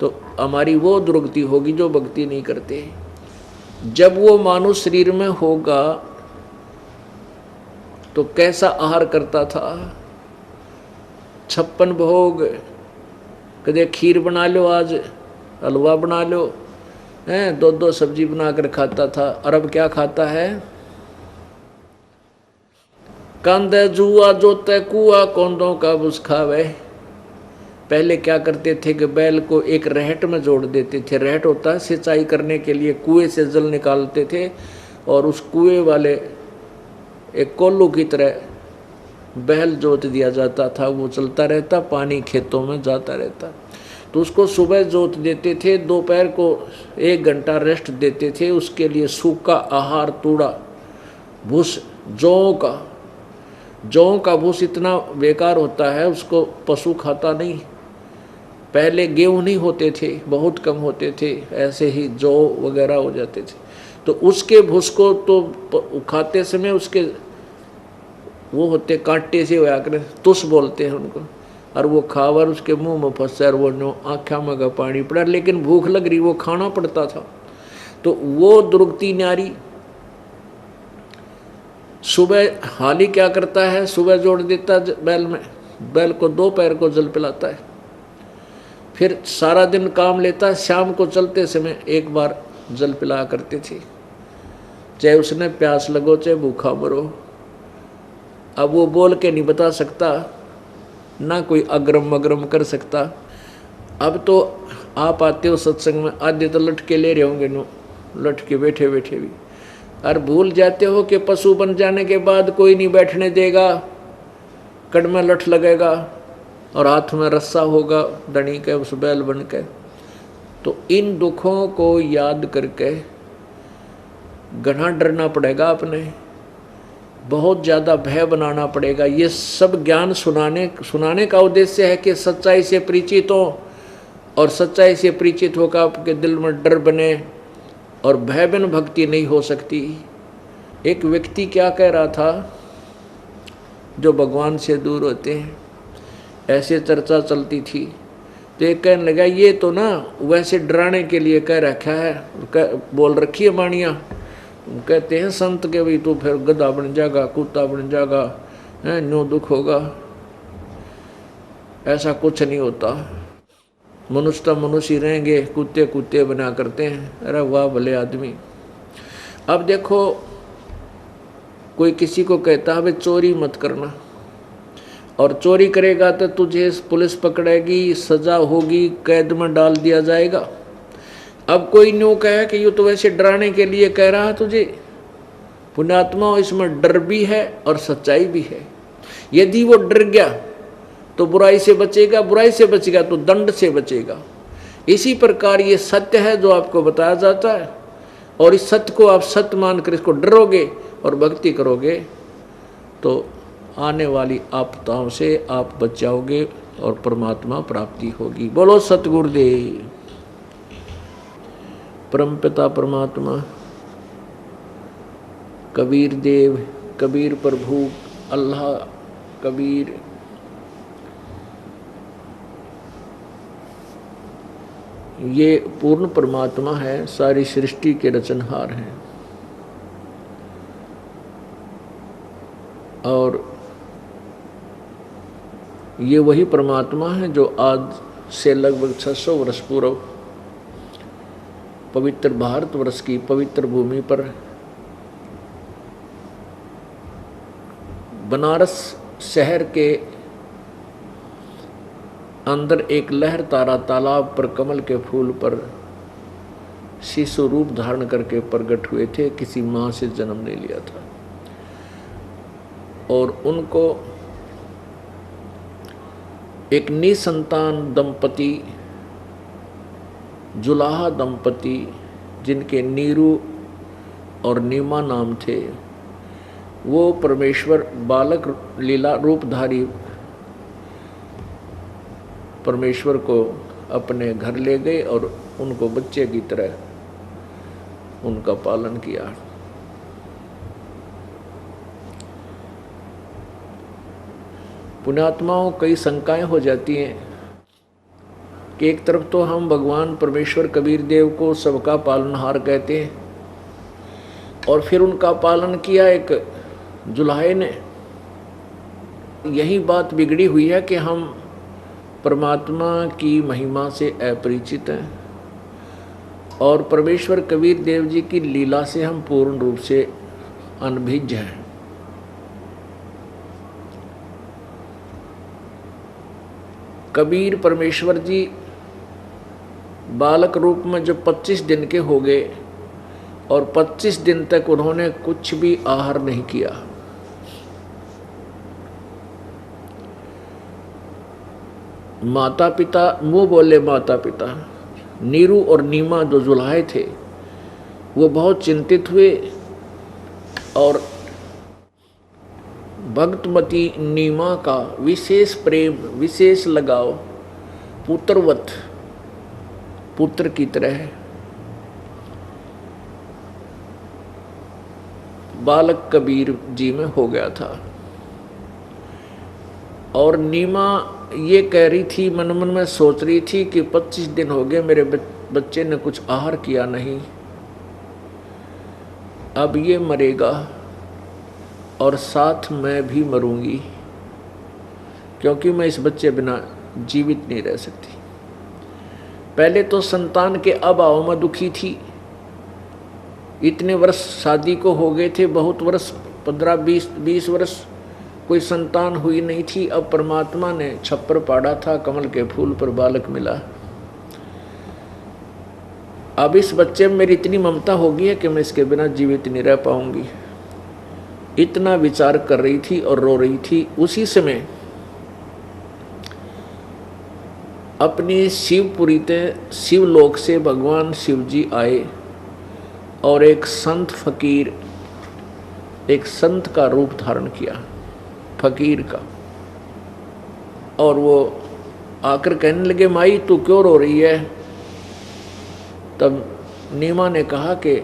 तो हमारी वो दुर्गति होगी जो भक्ति नहीं करते। जब वो मानव शरीर में होगा तो कैसा आहार करता था, 56 भोग, कदे खीर बना लो, आज हलवा बना लो, 2 सब्जी बनाकर खाता था। और अब क्या खाता है, कांदे जुआ जोते कुआ कौंदों का बुस खावे। पहले क्या करते थे कि बैल को एक रहट में जोड़ देते थे, रहट होता है सिंचाई करने के लिए, कुएं से जल निकालते थे, और उस कुएं वाले एक कोल्लू की तरह बैल जोत दिया जाता था, वो चलता रहता, पानी खेतों में जाता रहता। तो उसको सुबह जोत देते थे, दोपहर को 1 घंटा रेस्ट देते थे, उसके लिए सूखा आहार, तूड़ा भूस, जौ का भूस इतना बेकार होता है, उसको पशु खाता नहीं। पहले गेहूँ नहीं होते थे, बहुत कम होते थे, ऐसे ही जौ वगैरह हो जाते थे, तो उसके भूस को तो खाते समय उसके वो होते कांटे से होया करे, तुस बोलते हैं उनको, और वो खावर उसके मुंह में फंसा, और वो आँखा में का पानी पड़ा, लेकिन भूख लग रही, वो खाना पड़ता था। तो वो दुर्गति नारी सुबह हाली क्या करता है, सुबह जोड़ देता बैल में, बैल को 2 पैर को जल पिलाता है, फिर सारा दिन काम लेता है, शाम को चलते समय 1 बार जल पिलाया करते थे, चाहे उसने प्यास लगो चाहे भूखा मरो। अब वो बोल के नहीं बता सकता, ना कोई अग्रम अग्रम कर सकता। अब तो आप आते हो सत्संग में, आधे तो लटके ले रहे होंगे, नो लटके बैठे बैठे भी, और भूल जाते हो कि पशु बन जाने के बाद कोई नहीं बैठने देगा, कड़ में लठ लगेगा और हाथ में रस्सा होगा दड़ी के, उस बैल बन के। तो इन दुखों को याद करके घना डरना पड़ेगा, अपने बहुत ज़्यादा भय बनाना पड़ेगा। ये सब ज्ञान सुनाने का उद्देश्य है कि सच्चाई से परिचित हो, और सच्चाई से परिचित होकर आपके दिल में डर बने और भय बिन भक्ति नहीं हो सकती। एक व्यक्ति क्या कह रहा था, जो भगवान से दूर होते हैं, ऐसे चर्चा चलती थी, तो एक कहने लगा ये तो ना वैसे डराने के लिए कह रखा है, बोल रखी है वाणियाँ। कहते हैं संत के भाई तो फिर गधा बन जाएगा, कुत्ता बन जाएगा, है न्यू दुख होगा। ऐसा कुछ नहीं होता, मनुष्य तो मनुष्य ही रहेंगे, कुत्ते कुत्ते बना करते हैं। अरे वाह भले आदमी। अब देखो कोई किसी को कहता है चोरी मत करना, और चोरी करेगा तो तुझे पुलिस पकड़ेगी, सजा होगी, कैद में डाल दिया जाएगा। अब कोई न्यू कहे कि ये तो वैसे डराने के लिए कह रहा है तुझे। पुण्यात्मा इसमें डर भी है और सच्चाई भी है। यदि वो डर गया तो बुराई से बचेगा, बुराई से बचेगा तो दंड से बचेगा। इसी प्रकार ये सत्य है जो आपको बताया जाता है, और इस सत्य को आप सत्य मानकर इसको डरोगे और भक्ति करोगे तो आने वाली आपदाओं से आप बच जाओगे और परमात्मा प्राप्ति होगी। बोलो सतगुरुदेव। परमपिता परमात्मा कबीर देव, कबीर प्रभु, अल्लाह, कबीर, ये पूर्ण परमात्मा है, सारी सृष्टि के रचनहार हैं। और ये वही परमात्मा है जो आज से लगभग 600 वर्ष पूर्व पवित्र भारतवर्ष की पवित्र भूमि पर बनारस शहर के अंदर एक लहर तारा तालाब पर कमल के फूल पर शिशु रूप धारण करके प्रकट हुए थे। किसी माँ से जन्म नहीं लिया था, और उनको एक निसंतान दंपति, जुलाहा दंपति, जिनके नीरू और नीमा नाम थे, वो परमेश्वर बालक लीला रूपधारी परमेश्वर को अपने घर ले गए और उनको बच्चे की तरह उनका पालन किया। पुण्यात्माओं कई शंकाएं हो जाती हैं कि एक तरफ तो हम भगवान परमेश्वर कबीर देव को सबका पालनहार कहते हैं, और फिर उनका पालन किया एक जुलाहे ने। यही बात बिगड़ी हुई है कि हम परमात्मा की महिमा से अपरिचित हैं, और परमेश्वर कबीर देव जी की लीला से हम पूर्ण रूप से अनभिज्ञ हैं। कबीर परमेश्वर जी बालक रूप में जब 25 दिन के हो गए, और 25 दिन तक उन्होंने कुछ भी आहार नहीं किया। माता पिता मुँह बोले माता पिता नीरू और नीमा जो जुलाहे थे वो बहुत चिंतित हुए, और भक्तमती नीमा का विशेष प्रेम, विशेष लगाव, पुत्रवत, पुत्र की तरह बालक कबीर जी में हो गया था। और नीमा ये कह रही थी, मन मन में सोच रही थी कि 25 दिन हो गए मेरे बच्चे ने कुछ आहार किया नहीं, अब ये मरेगा और साथ मैं भी मरूंगी, क्योंकि मैं इस बच्चे बिना जीवित नहीं रह सकती। पहले तो संतान के अभाव में दुखी थी, इतने वर्ष शादी को हो गए थे, बहुत वर्ष 15-20 वर्ष कोई संतान हुई नहीं थी। अब परमात्मा ने छप्पर पाड़ा था, कमल के फूल पर बालक मिला। अब इस बच्चे में मेरी इतनी ममता होगी है कि मैं इसके बिना जीवित नहीं रह पाऊंगी, इतना विचार कर रही थी और रो रही थी। उसी समय अपनी शिवपुरी ते शिवलोक से भगवान शिव जी आए और एक संत फकीर, एक संत का रूप धारण किया, फकीर का। और वो आकर कहने लगे, माई तू क्यों रो रही है? तब नीमा ने कहा कि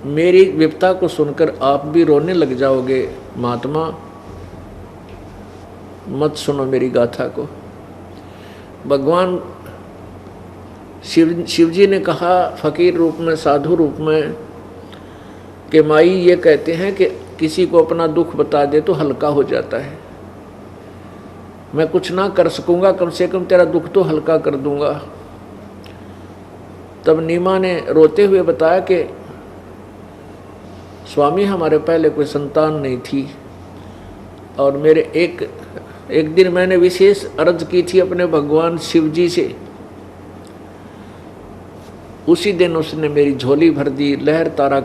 मेरी विपदा को सुनकर आप भी रोने लग जाओगे महात्मा, मत सुनो मेरी गाथा को। भगवान शिव जी ने कहा फकीर रूप में, साधु रूप में, कि माई ये कहते हैं कि किसी को अपना दुख बता दे तो हल्का हो जाता है। मैं कुछ ना कर सकूंगा, कम से कम तेरा दुख तो हल्का कर दूंगा। तब नीमा ने रोते हुए बताया कि स्वामी हमारे पहले कोई संतान नहीं थी, और मेरे एक दिन मैंने विशेष अर्ज की थी अपने भगवान शिव जी से, उसी दिन उसने मेरी झोली भर दी। लहर तारा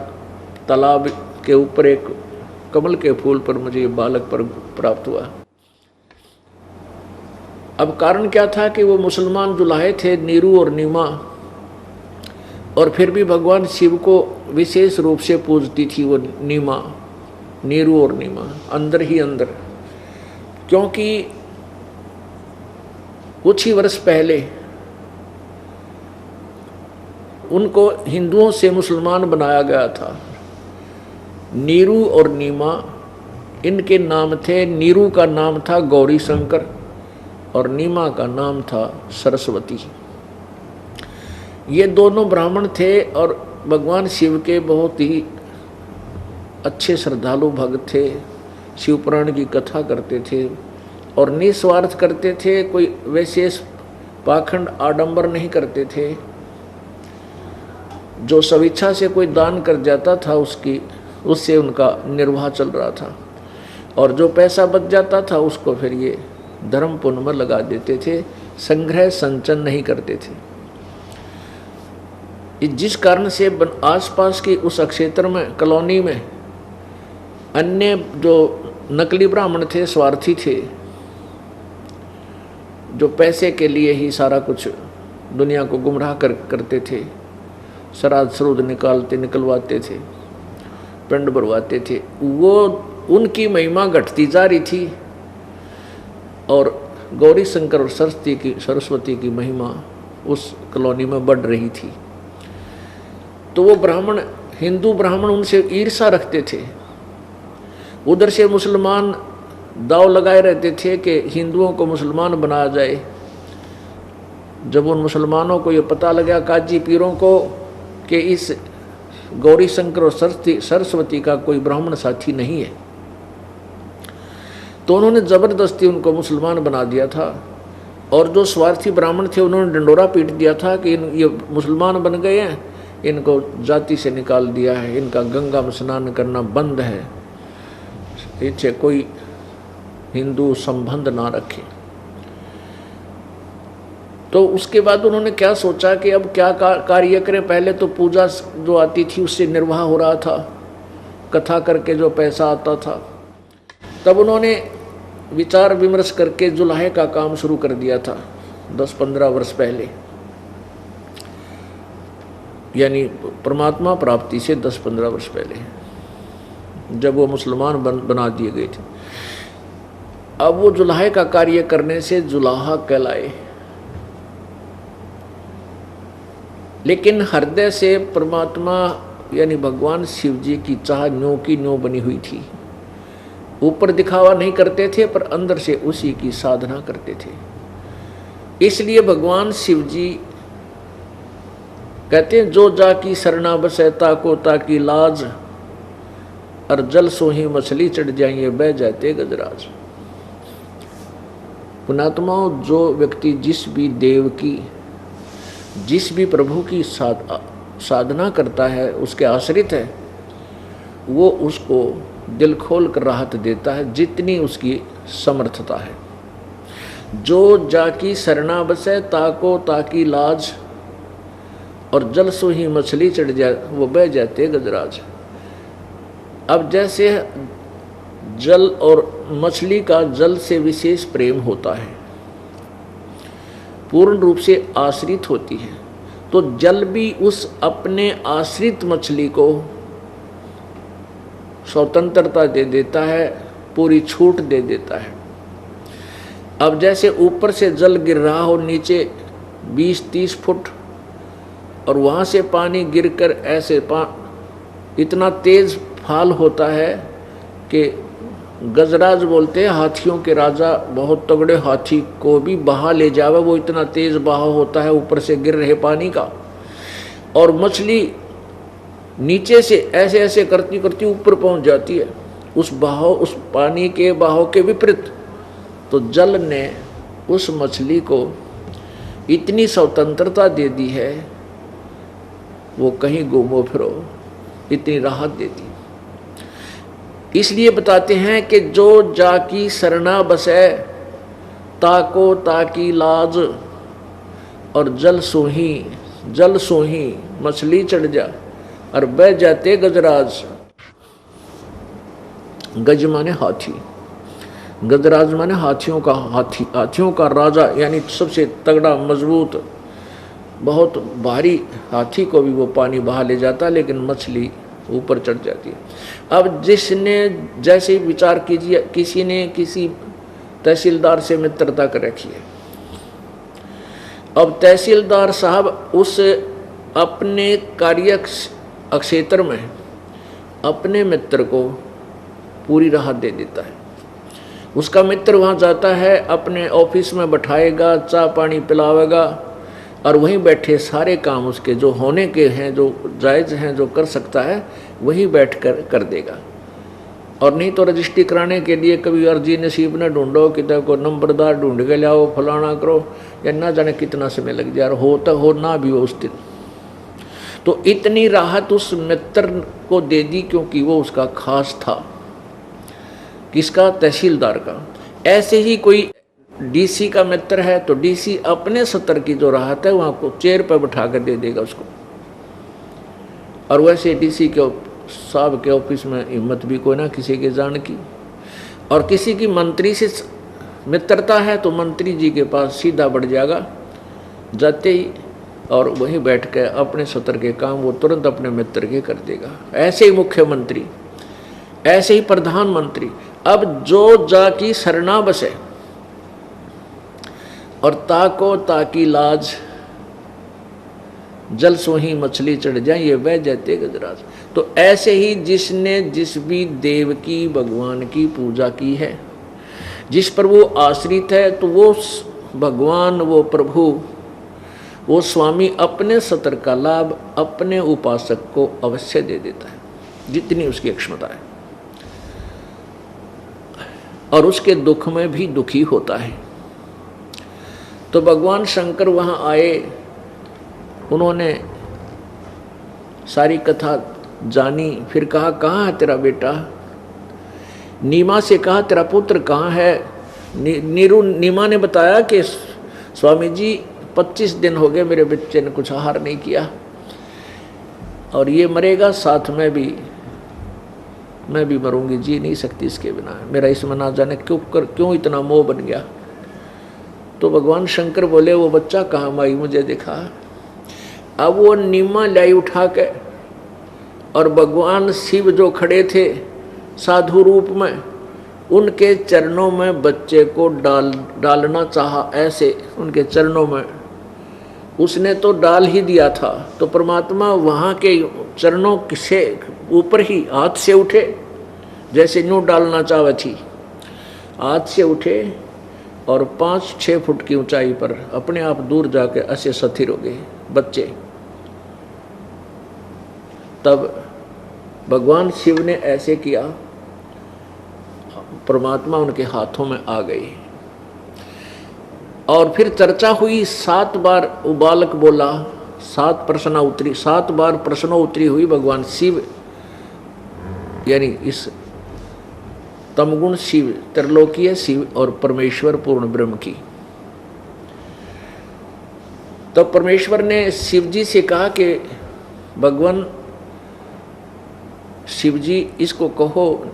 तालाब के ऊपर एक कमल के फूल पर मुझे बालक पर प्राप्त हुआ। अब कारण क्या था कि वो मुसलमान दुल्हे थे नीरू और नीमा, और फिर भी भगवान शिव को विशेष रूप से पूजती थी वो नीमा, नीरू और नीमा अंदर ही अंदर, क्योंकि कुछ ही वर्ष पहले उनको हिंदुओं से मुसलमान बनाया गया था। नीरू और नीमा इनके नाम थे। नीरू का नाम था गौरी शंकर और नीमा का नाम था सरस्वती। ये दोनों ब्राह्मण थे और भगवान शिव के बहुत ही अच्छे श्रद्धालु भक्त थे। शिव पुराण की कथा करते थे और निस्वार्थ करते थे, कोई विशेष पाखंड आडंबर नहीं करते थे। जो स्वेच्छा से कोई दान कर जाता था उससे उनका निर्वाह चल रहा था, और जो पैसा बच जाता था उसको फिर ये धर्म पुण्य में लगा देते थे, संग्रह संचन नहीं करते थे। जिस कारण से आसपास की उस क्षेत्र में, कॉलोनी में अन्य जो नकली ब्राह्मण थे, स्वार्थी थे, जो पैसे के लिए ही सारा कुछ दुनिया को गुमराह करते थे, श्राद्ध श्रुद्ध निकलवाते थे, पिंड भरवाते थे, वो उनकी महिमा घटती जा रही थी और गौरी शंकर और सरस्वती की महिमा उस कॉलोनी में बढ़ रही थी। तो वो ब्राह्मण, हिंदू ब्राह्मण उनसे ईर्ष्या रखते थे। उधर से मुसलमान दाव लगाए रहते थे कि हिंदुओं को मुसलमान बनाया जाए। जब उन मुसलमानों को ये पता लगा, काजी पीरों को, कि इस गौरी शंकर और सरस्वती का कोई ब्राह्मण साथी नहीं है, तो उन्होंने जबरदस्ती उनको मुसलमान बना दिया था। और जो स्वार्थी ब्राह्मण थे उन्होंने डंडोरा पीट दिया था कि ये मुसलमान बन गए हैं, इनको जाति से निकाल दिया है, इनका गंगा में स्नान करना बंद है, इनसे कोई हिंदू संबंध ना रखे। तो उसके बाद उन्होंने क्या सोचा कि अब क्या कार्य करें। पहले तो पूजा जो आती थी उससे निर्वाह हो रहा था, कथा करके जो पैसा आता था। तब उन्होंने विचार विमर्श करके जुलाहे का काम शुरू कर दिया था 10-15 वर्ष पहले, यानी परमात्मा प्राप्ति से 10-15 वर्ष पहले, जब वो मुसलमान बना दिए गए थे। अब वो जुलाहे का कार्य करने से जुलाहा कहलाए, लेकिन हृदय से परमात्मा यानी भगवान शिव जी की चाह न्यों की न्यों बनी हुई थी। ऊपर दिखावा नहीं करते थे पर अंदर से उसी की साधना करते थे। इसलिए भगवान शिव जी कहते हैं, जो जाकी शरणा बसे ताको ताकी लाज, और जल सोही मछली चढ़ जाइए बह जाते गजराज। पुणात्माओं, जो व्यक्ति जिस भी देव की, जिस भी प्रभु की साधना करता है, उसके आश्रित है, वो उसको दिल खोल कर राहत देता है जितनी उसकी समर्थता है। जो जाकी शरणा बसे ताको ताकी लाज, और जल सो ही मछली चढ़ जाए वो बह जाते गजराज। अब जैसे जल और मछली का जल से विशेष प्रेम होता है, पूर्ण रूप से आश्रित होती है, तो जल भी उस अपने आश्रित मछली को स्वतंत्रता दे देता है, पूरी छूट दे देता है। अब जैसे ऊपर से जल गिर रहा हो नीचे 20-30 फुट, और वहाँ से पानी गिरकर ऐसे इतना तेज फाल होता है कि गजराज बोलते हैं हाथियों के राजा, बहुत तगड़े हाथी को भी बहा ले जावे, वो इतना तेज बहाव होता है ऊपर से गिर रहे पानी का। और मछली नीचे से ऐसे ऐसे करती करती ऊपर पहुंच जाती है उस बहाव, उस पानी के बहाव के विपरीत। तो जल ने उस मछली को इतनी स्वतंत्रता दे दी है, वो कहीं घूमो फिरो, इतनी राहत देती। इसलिए बताते हैं कि जो जाकी सरना बसे, ताको ताकी लाज, और जल सोही मछली चढ़ जा, और बह जाते गजराज। गज माने हाथी, गजराज माने हाथियों का राजा, यानी सबसे तगड़ा मजबूत बहुत भारी हाथी को भी वो पानी बहा ले जाता, लेकिन मछली ऊपर चढ़ जाती है। अब जिसने जैसे विचार कीजिए, किसी ने किसी तहसीलदार से मित्रता कर रखी है। अब तहसीलदार साहब उस अपने कार्य क्षेत्र में अपने मित्र को पूरी राहत दे देता है। उसका मित्र वहाँ जाता है, अपने ऑफिस में बैठाएगा, चाय पानी पिलावेगा, और वहीं बैठे सारे काम उसके जो होने के हैं, जो जायज़ हैं, जो कर सकता है, वहीं बैठकर कर देगा। और नहीं तो रजिस्ट्री कराने के लिए कभी अर्जी नसीब न ढूंढो, कितने को नंबरदार ढूंढ के लाओ, फलाना करो, या ना जाने कितना समय लग जाए, हो ना भी हो उस दिन। तो इतनी राहत उस मित्र को दे दी क्योंकि वो उसका खास था। किसका? तहसीलदार का। ऐसे ही कोई डीसी का मित्र है तो डीसी अपने सत्र की जो राहत है वहाँ को चेयर पर बैठा कर दे देगा उसको। और वैसे डीसी के साहब के ऑफिस में हिम्मत भी कोई ना किसी के जान की। और किसी की मंत्री से मित्रता है तो मंत्री जी के पास सीधा बढ़ जाएगा जाते ही, और वहीं बैठ के अपने सत्र के काम वो तुरंत अपने मित्र के कर देगा। ऐसे ही मुख्यमंत्री, ऐसे ही प्रधानमंत्री। अब जो जाकी सरना बसे, और ताको ताकी लाज, जल सोही मछली चढ़ जाए, ये बह जाते गजराज। तो ऐसे ही जिसने जिस भी देव की, भगवान की पूजा की है, जिस पर वो आश्रित है, तो वो भगवान, वो प्रभु, वो स्वामी अपने सत्र का लाभ अपने उपासक को अवश्य दे देता है, जितनी उसकी क्षमता है। और उसके दुख में भी दुखी होता है। तो भगवान शंकर वहाँ आए, उन्होंने सारी कथा जानी, फिर कहा कहाँ है तेरा बेटा? नीमा से कहा तेरा पुत्र कहाँ है? नीमा ने बताया कि स्वामी जी 25 दिन हो गए मेरे बच्चे ने कुछ आहार नहीं किया, और ये मरेगा साथ में भी, मैं भी मरूंगी, जी नहीं सकती इसके बिना, मेरा इसमें ना जाने क्यों इतना मोह बन गया। तो भगवान शंकर बोले वो बच्चा कहाँ माई मुझे दिखा। अब वो नीमा लाई उठा के, और भगवान शिव जो खड़े थे साधु रूप में, उनके चरणों में बच्चे को डालना चाहा, ऐसे उनके चरणों में उसने तो डाल ही दिया था। तो परमात्मा वहाँ के चरणों से ऊपर ही हाथ से उठे, जैसे यूँ डालना चाहे थी, हाथ से उठे और 5-6 फुट की ऊंचाई पर अपने आप दूर जाके ऐसे स्थिर हो गए बच्चे। तब भगवान शिव ने ऐसे किया, परमात्मा उनके हाथों में आ गई। और फिर चर्चा हुई, 7 बार वो बालक बोला, 7 प्रश्न उतरी, 7 बार प्रश्नों उतरी हुई भगवान शिव, यानी इस तमगुण शिव, त्रिलोकीय शिव और परमेश्वर पूर्ण ब्रह्म की। तो परमेश्वर ने शिव जी से कहा कि भगवान शिव जी इसको कहो,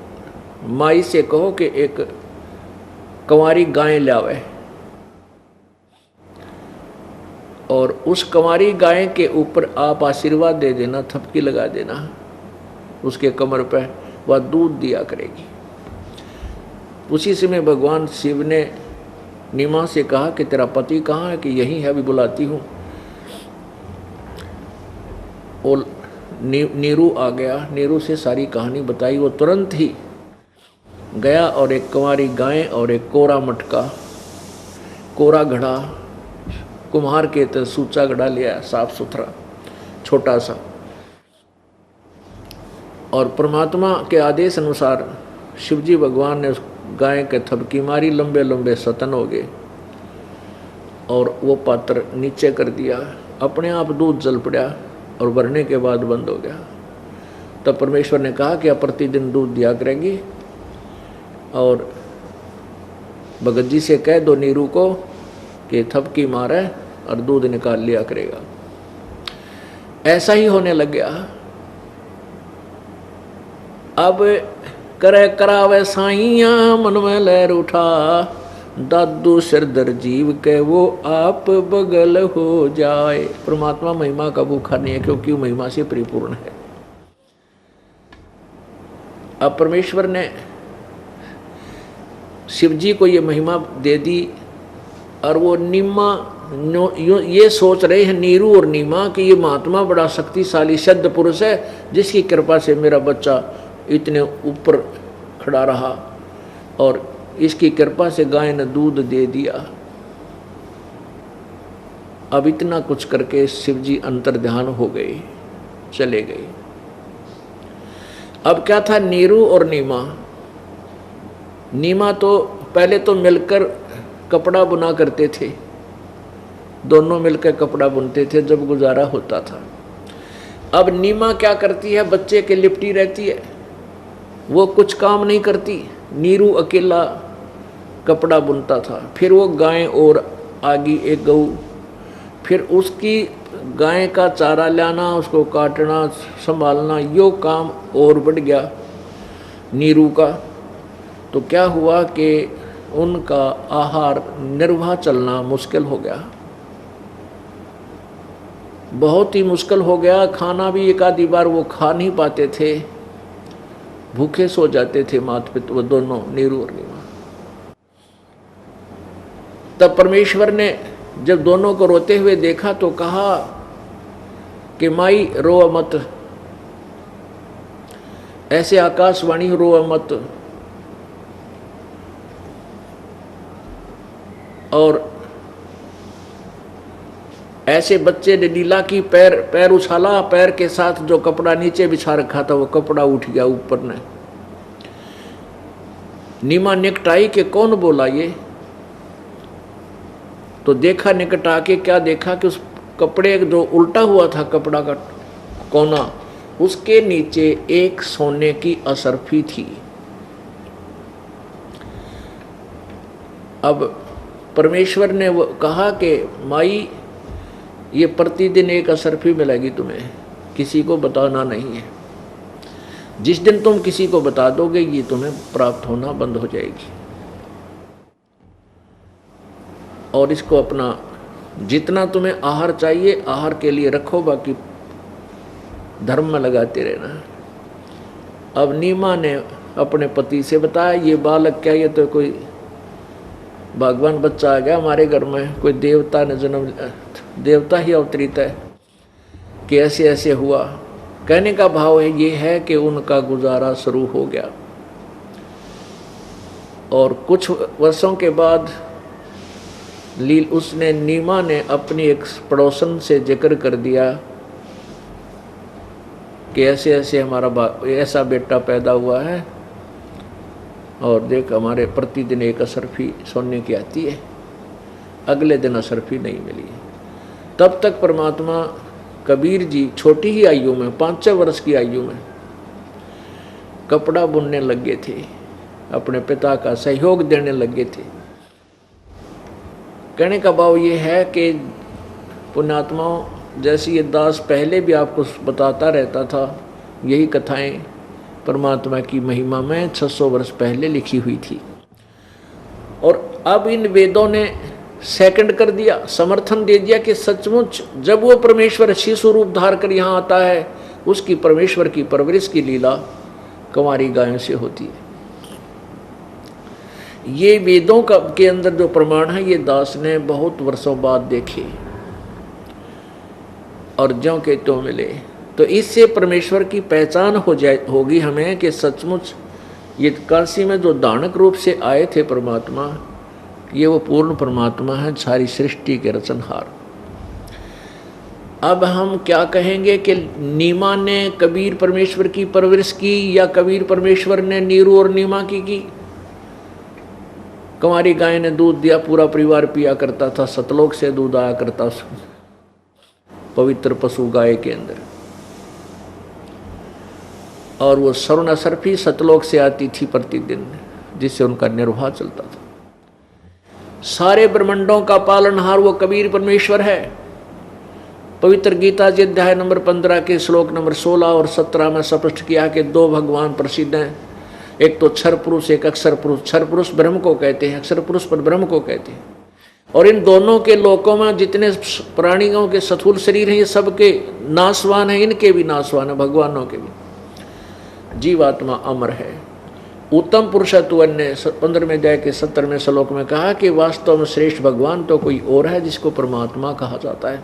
माई से कहो कि एक कंवारी गाय लावे, और उस कंवारी गाय के ऊपर आप आशीर्वाद दे देना, थपकी लगा देना उसके कमर पे, वह दूध दिया करेगी। उसी समय भगवान शिव ने नीमा से कहा कि तेरा पति कहाँ है, कि यही है, अभी बुलाती हूँ। और नीरू आ गया, नीरू से सारी कहानी बताई। वो तुरंत ही गया और एक कुंवारी गाय और एक कोरा मटका, कोरा घड़ा, कुम्हार के तो सूचा घड़ा लिया, साफ सुथरा छोटा सा। और परमात्मा के आदेश अनुसार शिवजी भगवान ने उस गाय के थपकी मारी, लंबे लंबे सतन हो गए और वो पात्र नीचे कर दिया। अपने आप दूध जल पड़ा और भरने के बाद बंद हो गया। तब परमेश्वर ने कहा कि अब प्रतिदिन दूध दिया करेगी और भगत जी से कह दो नीरू को कि थपकी मारे और दूध निकाल लिया करेगा। ऐसा ही होने लग गया। अब करे करावे साइया मन में लहर उठा, दादू सिरदर जीव के वो आप बगल हो जाए। परमात्मा महिमा का भूखा नहीं है, क्योंकि वो महिमा से परिपूर्ण है। अब परमेश्वर ने शिवजी को ये महिमा दे दी और वो नीमा ये सोच रहे हैं नीरू और नीमा कि ये महात्मा बड़ा शक्तिशाली सिद्ध पुरुष है, जिसकी कृपा से मेरा बच्चा इतने ऊपर खड़ा रहा और इसकी कृपा से गाय ने दूध दे दिया। अब इतना कुछ करके शिवजी अंतर्ध्यान हो गए, चले गए। अब क्या था, नीरू और नीमा। नीमा तो पहले तो मिलकर कपड़ा बुना करते थे, दोनों मिलकर कपड़ा बुनते थे जब गुजारा होता था। अब नीमा क्या करती है, बच्चे के लिपटी रहती है, वो कुछ काम नहीं करती। नीरू अकेला कपड़ा बुनता था। फिर वो गाय और आगी एक गऊ, फिर उसकी गाय का चारा लाना, उसको काटना, संभालना, यो काम और बढ़ गया नीरू का। तो क्या हुआ कि उनका आहार निर्वाह चलना मुश्किल हो गया, बहुत ही मुश्किल हो गया। खाना भी एक आधी बार वो खा नहीं पाते थे, भूखे सो जाते थे माता पिता, वो दोनों नीरू और नीमा। तब परमेश्वर ने जब दोनों को रोते हुए देखा तो कहा कि माई रो मत, ऐसे आकाशवाणी रो मत। और ऐसे बच्चे ने लीला की, पैर उछाला, पैर के साथ जो कपड़ा नीचे बिछा रखा था वो कपड़ा उठ गया ऊपर ने। नीमा निकटाई के कौन बोला ये, तो देखा निकट आके, क्या देखा कि उस कपड़े जो उल्टा हुआ था कपड़ा का कोना, उसके नीचे एक सोने की असरफी थी। अब परमेश्वर ने वो कहा कि माई ये प्रतिदिन एक असरफी मिलेगी तुम्हें, किसी को बताना नहीं है। जिस दिन तुम किसी को बता दोगे ये तुम्हें प्राप्त होना बंद हो जाएगी। और इसको अपना जितना तुम्हें आहार चाहिए आहार के लिए रखो, बाकी धर्म में लगाते रहना। अब नीमा ने अपने पति से बताया, ये बालक क्या, ये तो कोई भगवान बच्चा आ गया हमारे घर में, कोई देवता ने जन्म, देवता ही अवतरित है कि ऐसे ऐसे हुआ। कहने का भाव है ये है कि उनका गुजारा शुरू हो गया। और कुछ वर्षों के बाद उसने नीमा ने अपनी एक पड़ोसन से जिक्र कर दिया कि ऐसे ऐसे हमारा ऐसा बेटा पैदा हुआ है और देख हमारे प्रतिदिन एक असरफी सोने की आती है। अगले दिन असरफी नहीं मिली। तब तक परमात्मा कबीर जी छोटी ही आयु में, 5 वर्ष की आयु में कपड़ा बुनने लगे थे, अपने पिता का सहयोग देने लगे थे। कहने का भाव ये है कि पुण्यात्माओं, जैसे ये दास पहले भी आपको बताता रहता था, यही कथाएं परमात्मा की महिमा में 600 वर्ष पहले लिखी हुई थी। और अब इन वेदों ने सेकंड कर दिया, समर्थन दे दिया कि सचमुच जब वो परमेश्वर शिशु रूप धार कर यहाँ आता है, उसकी परमेश्वर की परवरिश की लीला कुंवारी गायों से होती है। ये वेदों का के अंदर जो प्रमाण है ये दास ने बहुत वर्षों बाद देखे और ज्यों के त्यों मिले। तो इससे परमेश्वर की पहचान होगी हमें कि सचमुच ये काशी में जो दानक रूप से आए थे परमात्मा, ये वो पूर्ण परमात्मा है, सारी सृष्टि के रचनहार। अब हम क्या कहेंगे कि नीमा ने कबीर परमेश्वर की परवरिश की या कबीर परमेश्वर ने नीरू और नीमा की? कुंवारी गाय ने दूध दिया, पूरा परिवार पिया करता था, सतलोक से दूध आया करता उस पवित्र पशु गाय के अंदर, और वो स्वर्ण सर्फी सतलोक से आती थी प्रतिदिन, जिससे उनका निर्वाह चलता था। सारे ब्रह्मांडों का पालनहार वो कबीर परमेश्वर है। पवित्र गीता जी अध्याय नंबर 15 के श्लोक नंबर 16 और 17 में स्पष्ट किया कि दो भगवान प्रसिद्ध हैं, एक तो क्षर पुरुष, एक अक्षर पुरुष। क्षर पुरुष ब्रह्म को कहते हैं, अक्षर पुरुष पर ब्रह्म को कहते हैं। और इन दोनों के लोकों में जितने प्राणियों के स्थूल शरीर हैं ये सबके नाशवान हैं, इनके भी नाशवान है, भगवानों के भी। जीवात्मा अमर है। उत्तम पुरुषत्व ने 15वें अध्याय के 17वें श्लोक में कहा कि वास्तव में श्रेष्ठ भगवान तो कोई और है जिसको परमात्मा कहा जाता है,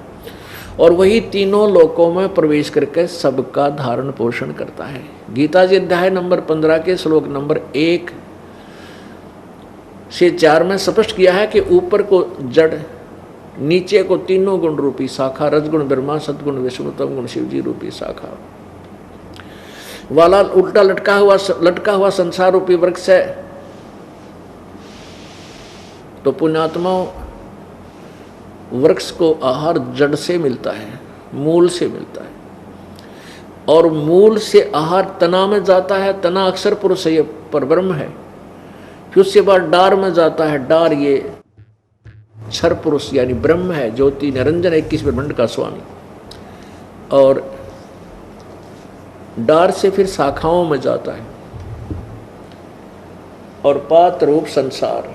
और वही तीनों लोकों में प्रवेश करके सबका धारण पोषण करता है। गीता जी अध्याय नंबर 15 के श्लोक नंबर 1 से 4 में स्पष्ट किया है कि ऊपर को जड़, नीचे को तीनों गुण रूपी शाखा, रजगुण ब्रह्मा, सतगुण विष्णु, तम गुण शिव जी रूपी शाखा वाला उल्टा लटका हुआ संसार रूपी वृक्ष है। तो पुण्यात्माओं, वृक्ष को आहार जड़ से मिलता है, मूल से मिलता है, और मूल से आहार तना में जाता है। तना अक्षर पुरुष है, ये परब्रह्म है। फिर उसके बाद डार में जाता है, डार ये क्षर पुरुष यानी ब्रह्म है, ज्योति निरंजन 21 ब्रह्मांड का स्वामी। और डार से फिर शाखाओं में जाता है, और पात रूप संसार।